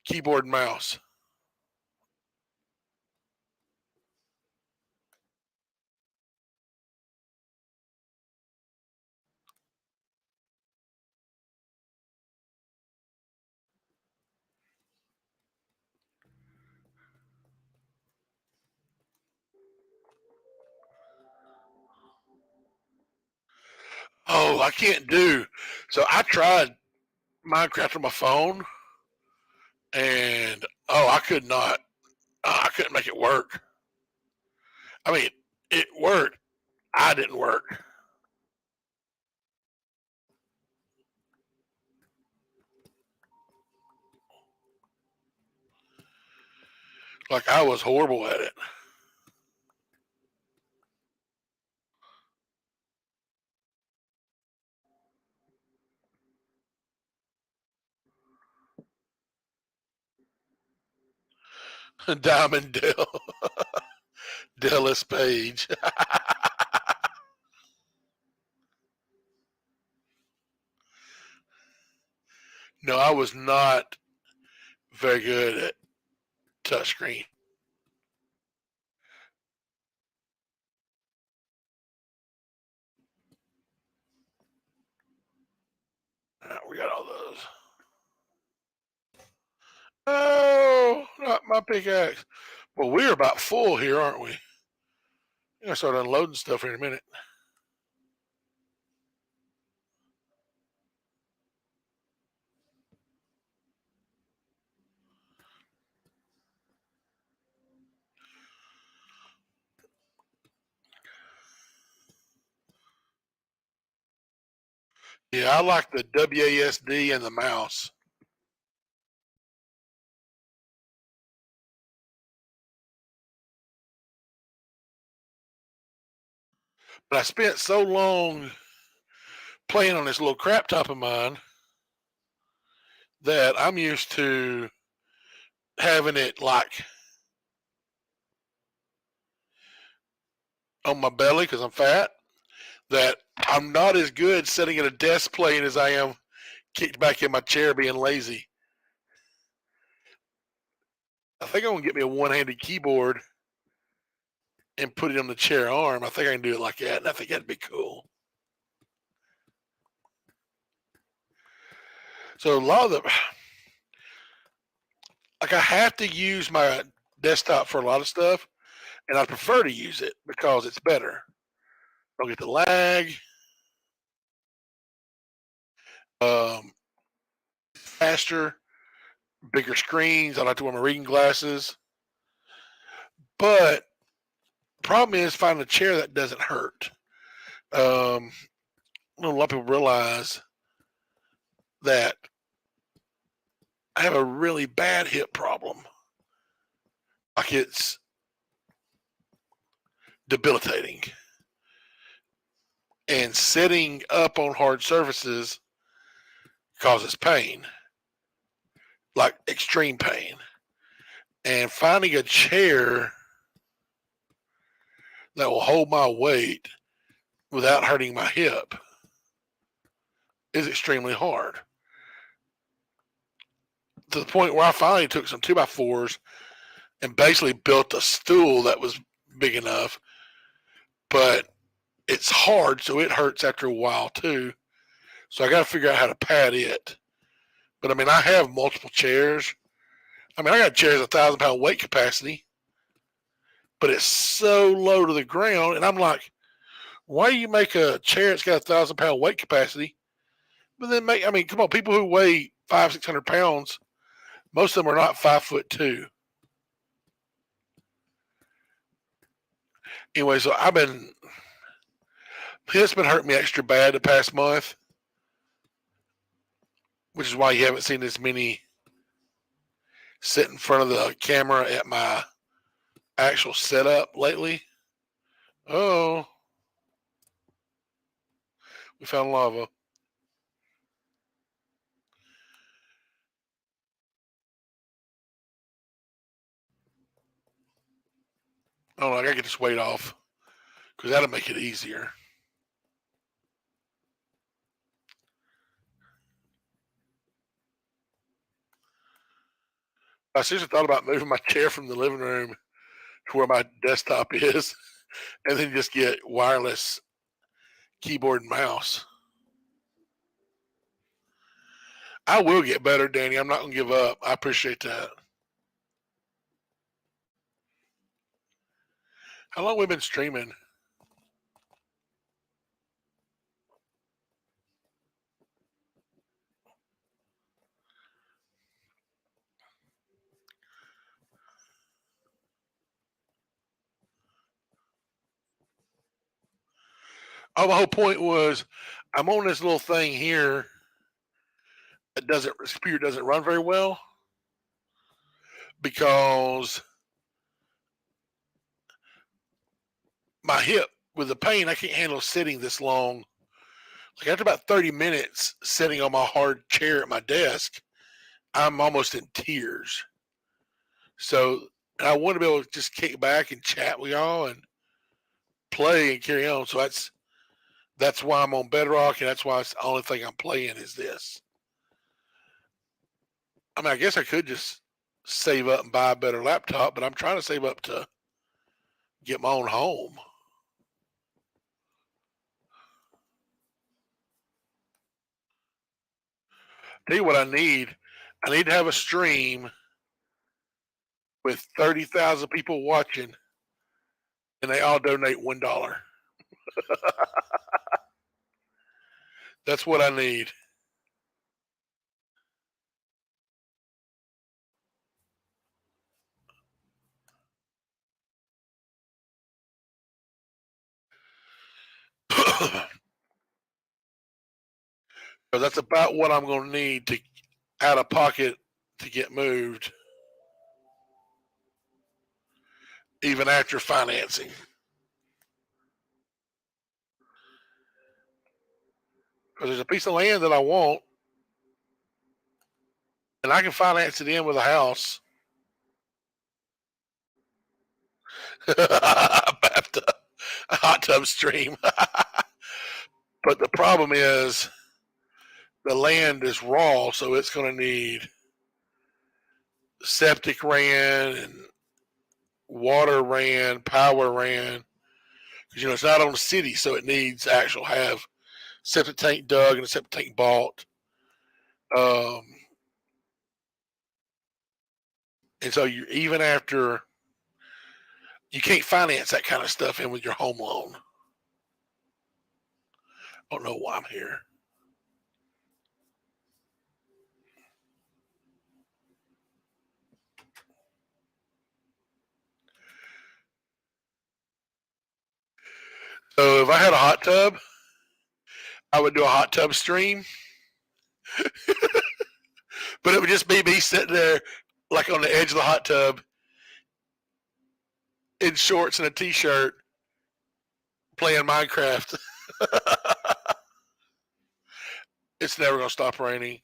keyboard and mouse? Oh, I can't do. So I tried Minecraft on my phone, and I could not. I couldn't make it work. I mean, it worked. I didn't work. Like, I was horrible at it. Diamond Dallas Page. No, I was not very good at touchscreen. We got all those. Oh, not my pickaxe. Well, we're about full here, aren't we? I'm gonna start unloading stuff here in a minute. Yeah, I like the WASD and the mouse. But I spent so long playing on this little crap top of mine that I'm used to having it like on my belly because I'm fat. That I'm not as good sitting at a desk playing as I am kicked back in my chair being lazy. I think I'm gonna get me a one-handed keyboard and put it on the chair arm. I think I can do it like that, and I think that'd be cool. So a lot of the like I have to use my desktop for a lot of stuff, and I prefer to use it because it's better. Don't get the lag, faster, bigger screens. I like to wear my reading glasses, but problem is finding a chair that doesn't hurt. Um, a lot of people realize that I have a really bad hip problem. Like it's debilitating. And sitting up on hard surfaces causes pain, like extreme pain. And finding a chair that will hold my weight without hurting my hip is extremely hard. To the point where I finally took some 2x4s and basically built a stool that was big enough, but it's hard, so it hurts after a while too. So I got to figure out how to pad it. But I mean, I have multiple chairs. I mean, I got chairs 1,000 pound weight capacity, but it's so low to the ground, and I'm like, why do you make a chair that's got 1,000 pound weight capacity? But then make, I mean, come on, people who weigh 500-600 pounds, most of them are not 5'2". Anyway, so it's been hurting me extra bad the past month, which is why you haven't seen as many sit in front of the camera at my actual setup lately. Oh, we found lava. Oh, I gotta get this weight off because that'll make it easier. I seriously thought about moving my chair from the living room to where my desktop is, and then just get wireless keyboard and mouse. I will get better, Danny. I'm not gonna give up. I appreciate that. How long we been streaming? Oh, the whole point was I'm on this little thing here that doesn't this computer doesn't run very well because my hip with the pain I can't handle sitting this long. Like after about 30 minutes sitting on my hard chair at my desk, I'm almost in tears. So and I want to be able to just kick back and chat with y'all and play and carry on. So that's why I'm on Bedrock, and that's why it's the only thing I'm playing is this. I mean, I guess I could just save up and buy a better laptop, but I'm trying to save up to get my own home. Tell you what I need. I need to have a stream with 30,000 people watching, and they all donate $1. That's what I need. So that's about what I'm going to need to out of pocket to get moved, even after financing. Because there's a piece of land that I want, and I can finance it in with a house. Bathtub, a hot tub stream. But the problem is the land is raw, so it's going to need septic ran and water ran, power ran. Because it's not on the city, so it needs actual have septic tank dug and a septic tank bought. Um, and so you even after you can't finance that kind of stuff in with your home loan. I don't know why I'm here. So if I had a hot tub, I would do a hot tub stream, but it would just be me sitting there like on the edge of the hot tub in shorts and a t-shirt playing Minecraft. It's never gonna stop raining.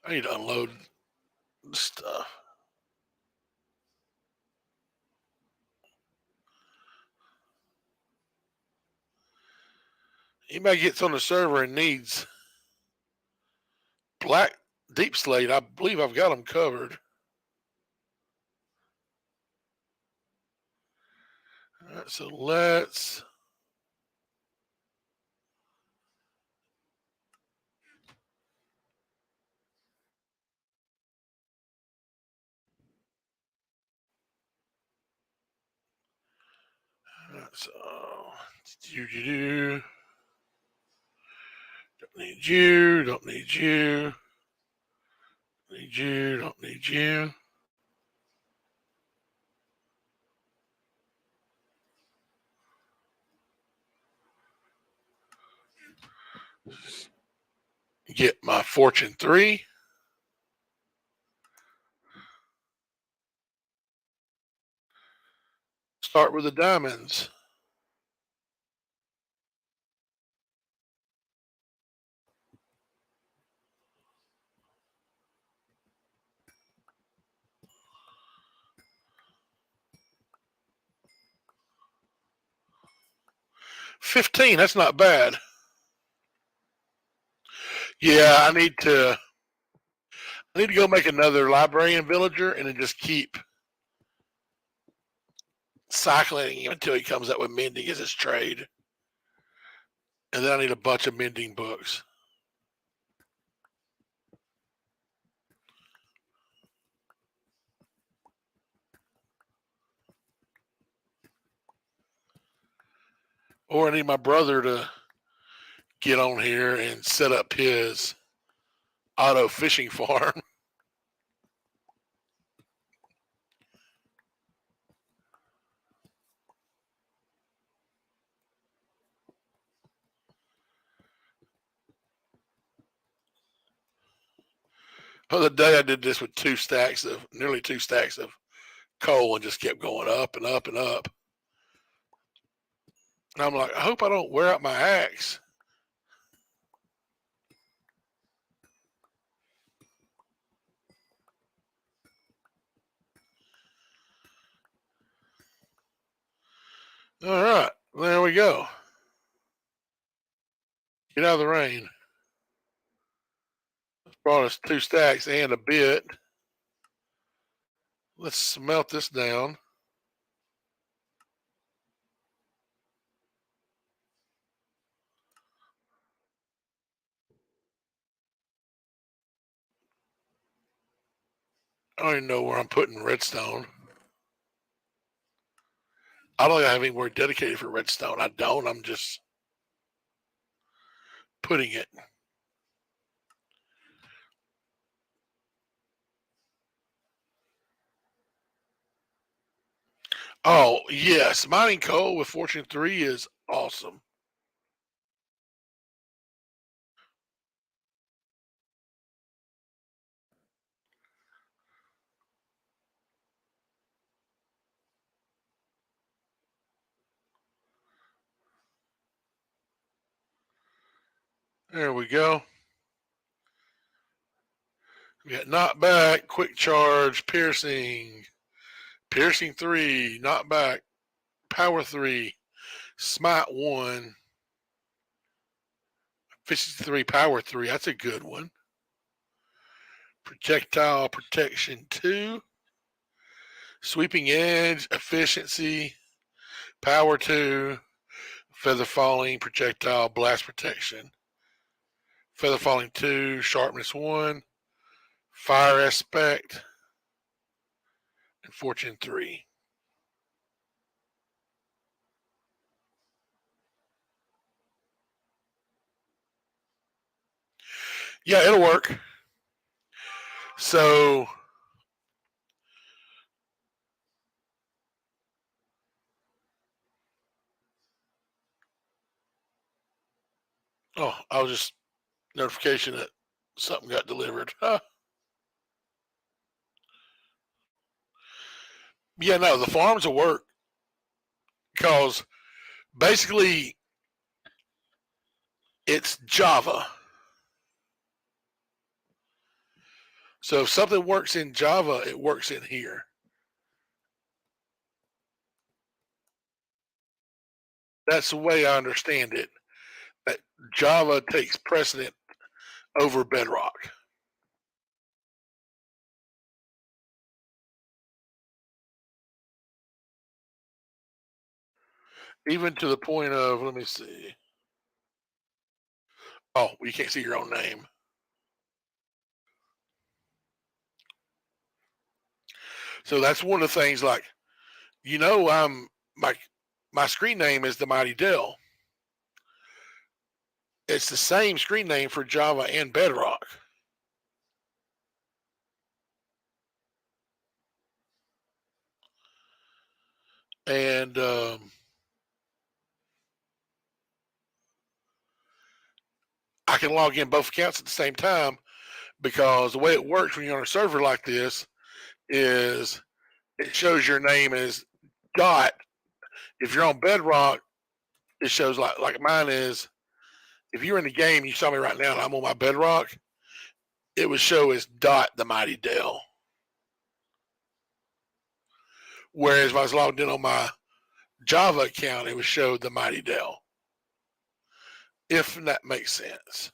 I need to unload stuff. Anybody gets on the server and needs black deep slate, I believe I've got them covered. All right, so let's so don't need you, don't need you, need you, don't need you. Get my fortune 3. Start with the diamonds. $15, that's not bad. Yeah, I need to go make another librarian villager and then just keep cycling him until he comes up with mending as his trade. And then I need a bunch of mending books. Or I need my brother to get on here and set up his auto fishing farm. The other day I did this with nearly 2 stacks of coal and just kept going up and up and up. And I'm like, I hope I don't wear out my axe. All right, there we go. Get out of the rain. Brought us 2 stacks and a bit. Let's smelt this down. I don't even know where I'm putting redstone. I don't have anywhere dedicated for redstone. I don't. I'm just putting it. Oh, yes. Mining coal with Fortune 3 is awesome. There we go. We got knock back, quick charge, piercing, piercing 3, knock back, power 3, smite 1, efficiency 3, power 3. That's a good one. Projectile protection 2, sweeping edge, efficiency, power 2, feather falling, projectile, blast protection. Feather falling 2, sharpness 1, fire aspect, and fortune 3. Yeah, it'll work. So I was just notification that something got delivered. Yeah, no, the farms will work because basically it's Java. So if something works in Java, it works in here. That's the way I understand it. That Java takes precedent over Bedrock. Even to the point of, let me see. Oh, you can't see your own name. So that's one of the things. Like, I'm my screen name is the Mighty Dell. It's the same screen name for Java and Bedrock. And I can log in both accounts at the same time because the way it works when you're on a server like this is it shows your name as dot. If you're on Bedrock, it shows like mine is. If you're in the game, you saw me right now, and I'm on my Bedrock. It would show as dot the Mighty Dell. Whereas if I was logged in on my Java account, it would show the Mighty Dell. If that makes sense.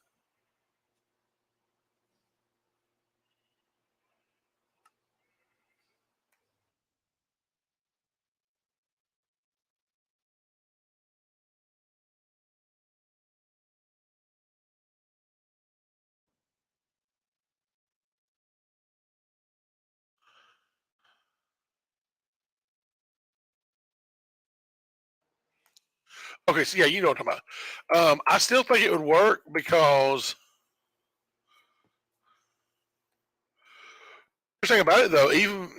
Okay, so yeah, you know what I'm talking about. I still think it would work because the thing about it though, even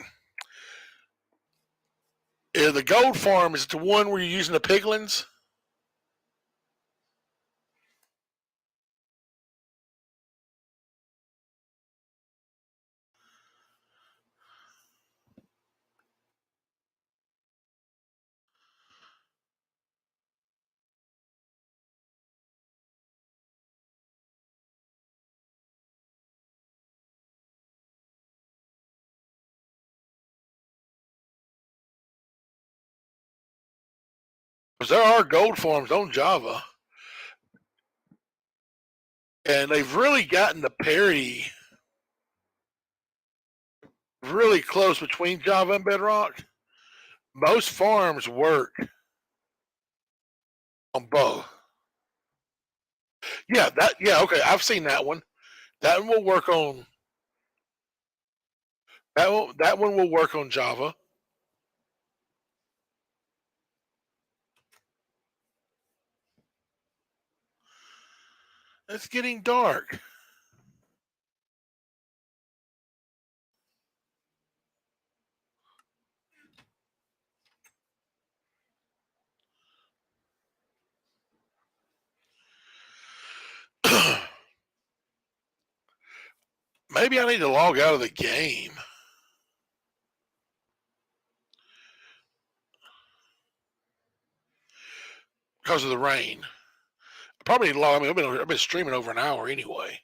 the gold farm is the one where you're using the piglins. Because there are gold farms on Java, and they've really gotten the parity really close between Java and Bedrock. Most farms work on both. Yeah, okay, I've seen that one. That one will work on that one will work on Java. It's getting dark. Maybe I need to log out of the game because of the rain. Probably long. I mean, I've been streaming over an hour anyway.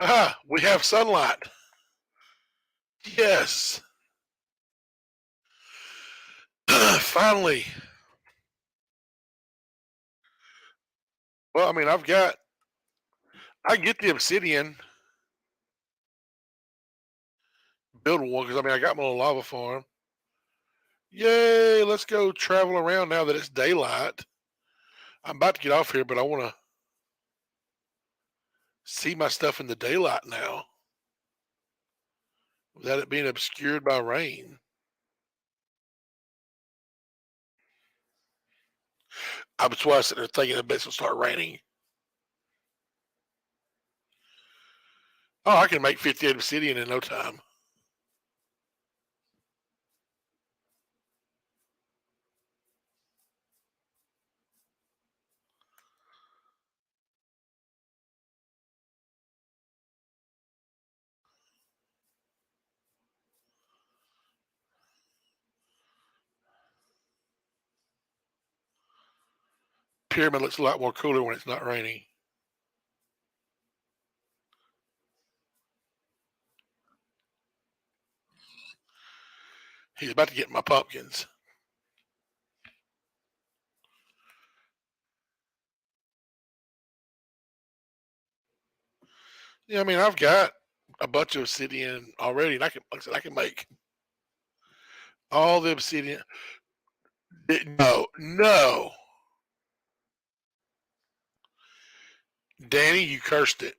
Ah, we have sunlight. Yes. Finally. Well, I mean, I get the obsidian, build one because I mean, I got my little lava farm. Yay! Let's go travel around now that it's daylight. I'm about to get off here, but I want to see my stuff in the daylight now without it being obscured by rain. I was why I was sitting there thinking I bet it's gonna start raining. Oh, I can make 58 obsidian in no time. Pyramid looks a lot more cooler when it's not raining. He's about to get my pumpkins. Yeah, I mean, I've got a bunch of obsidian already, and like I said, I can make all the obsidian. No, no, Danny, you cursed it.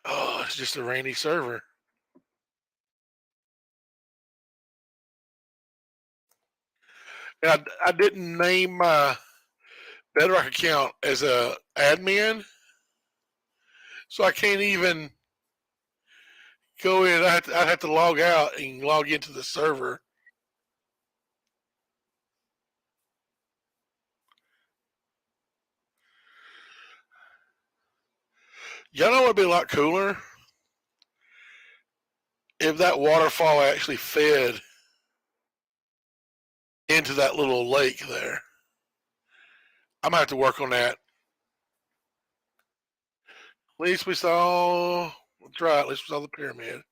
Oh, it's just a rainy server. And I didn't name my Bedrock account as a admin, so I can't even go in. I'd have to log out and log into the server. Y'all know what'd be a lot cooler if that waterfall actually fed into that little lake there. I'm gonna have to work on that. At least we saw. That's right. At least we saw the pyramid.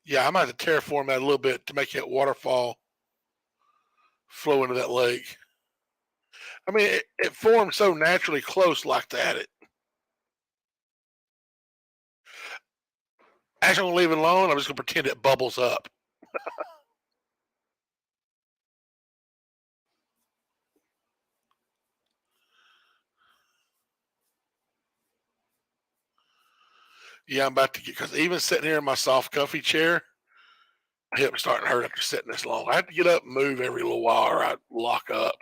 Yeah, I might have to terraform that a little bit to make that waterfall flow into that lake. I mean, it formed so naturally close like that. Actually, I'm gonna leave it alone. I'm just gonna pretend it bubbles up. Yeah, I'm about to get because even sitting here in my soft, comfy chair, my hip's starting to hurt after sitting this long. I have to get up and move every little while, or I lock up.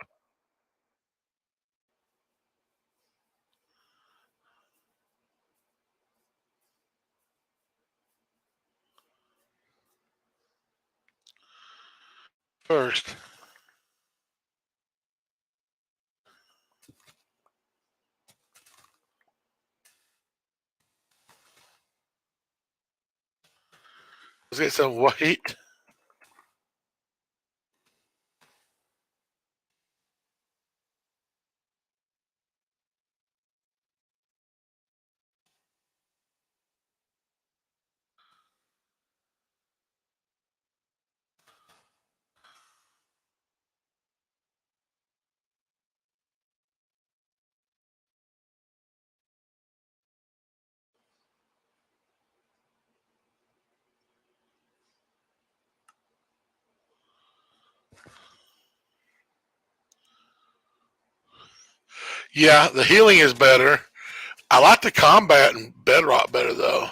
First, let's get some weight. Yeah, the healing is better. I like the combat in Bedrock better though.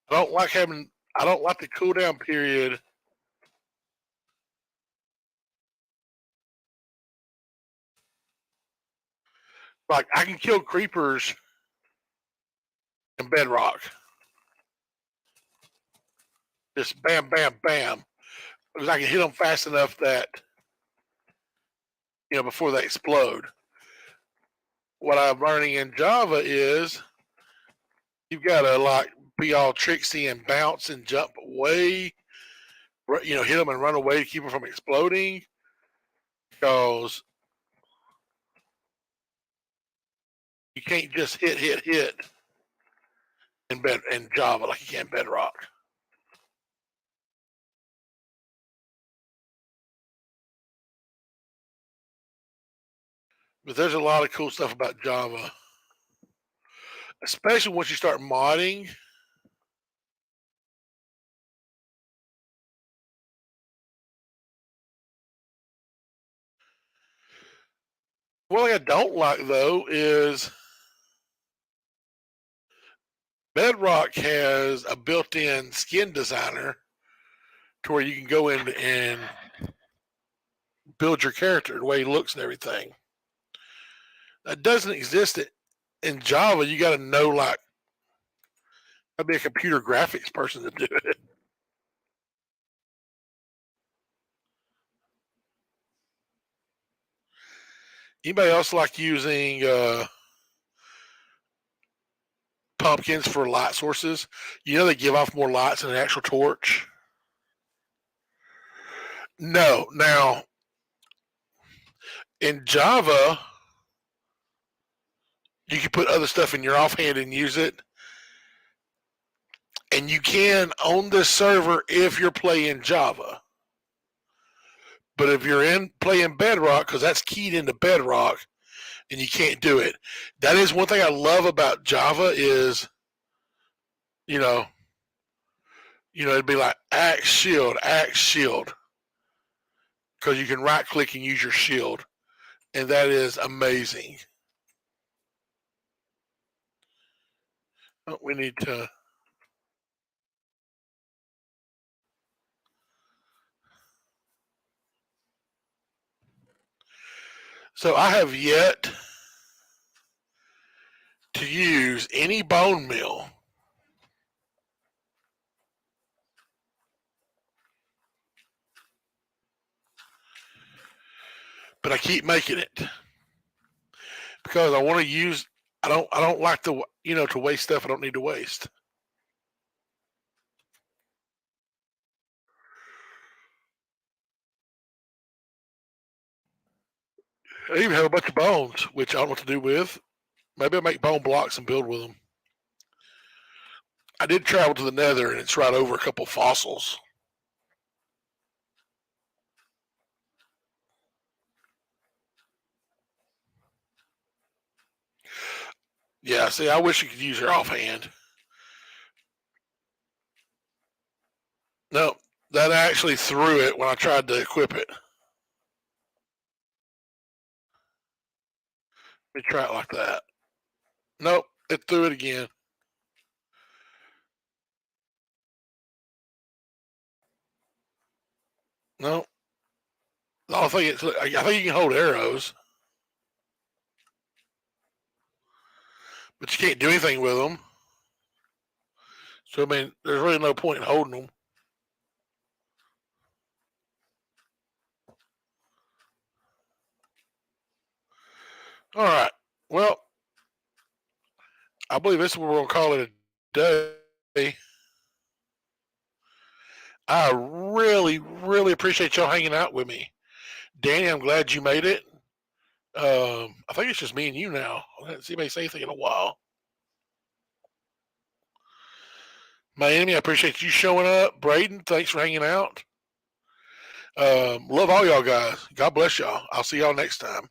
I don't like having. I don't like the cooldown period. Like I can kill creepers in Bedrock. Just bam, bam, bam. Because I can hit them fast enough that before they explode. What I'm learning in Java is you've got to like be all tricksy and bounce and jump away. Hit them and run away to keep them from exploding. Because you can't just hit in Java like you can in Bedrock. But there's a lot of cool stuff about Java, especially once you start modding. One thing I don't like though is Bedrock has a built-in skin designer to where you can go in and build your character, the way he looks and everything. That doesn't exist in Java. You got to know like I'd be a computer graphics person to do it. Anybody else like using pumpkins for light sources? They give off more lights than an actual torch. No. Now, in Java, you can put other stuff in your offhand and use it. And you can on this server if you're playing Java. But if you're playing Bedrock, because that's keyed into Bedrock, and you can't do it. That is one thing I love about Java is, it'd be like axe shield, because you can right click and use your shield, and that is amazing. We need to. So I have yet to use any bone meal. But I keep making it because I want to use. I don't like to to waste stuff I don't need to waste. I even have a bunch of bones, which I don't know what to do with. Maybe I'll make bone blocks and build with them. I did travel to the Nether, and it's right over a couple fossils. Yeah, see, I wish you could use your offhand. No, that actually threw it when I tried to equip it. Let me try it like that. Nope, it threw it again. No. I think you can hold arrows, but you can't do anything with them. So I mean, there's really no point in holding them. All right. Well, I believe this is what we're gonna call it a day. I really, really appreciate y'all hanging out with me. Danny, I'm glad you made it. I think it's just me and you now. I haven't seen anybody say anything in a while. My enemy, I appreciate you showing up. Braden, thanks for hanging out. Love all y'all guys. God bless y'all. I'll see y'all next time.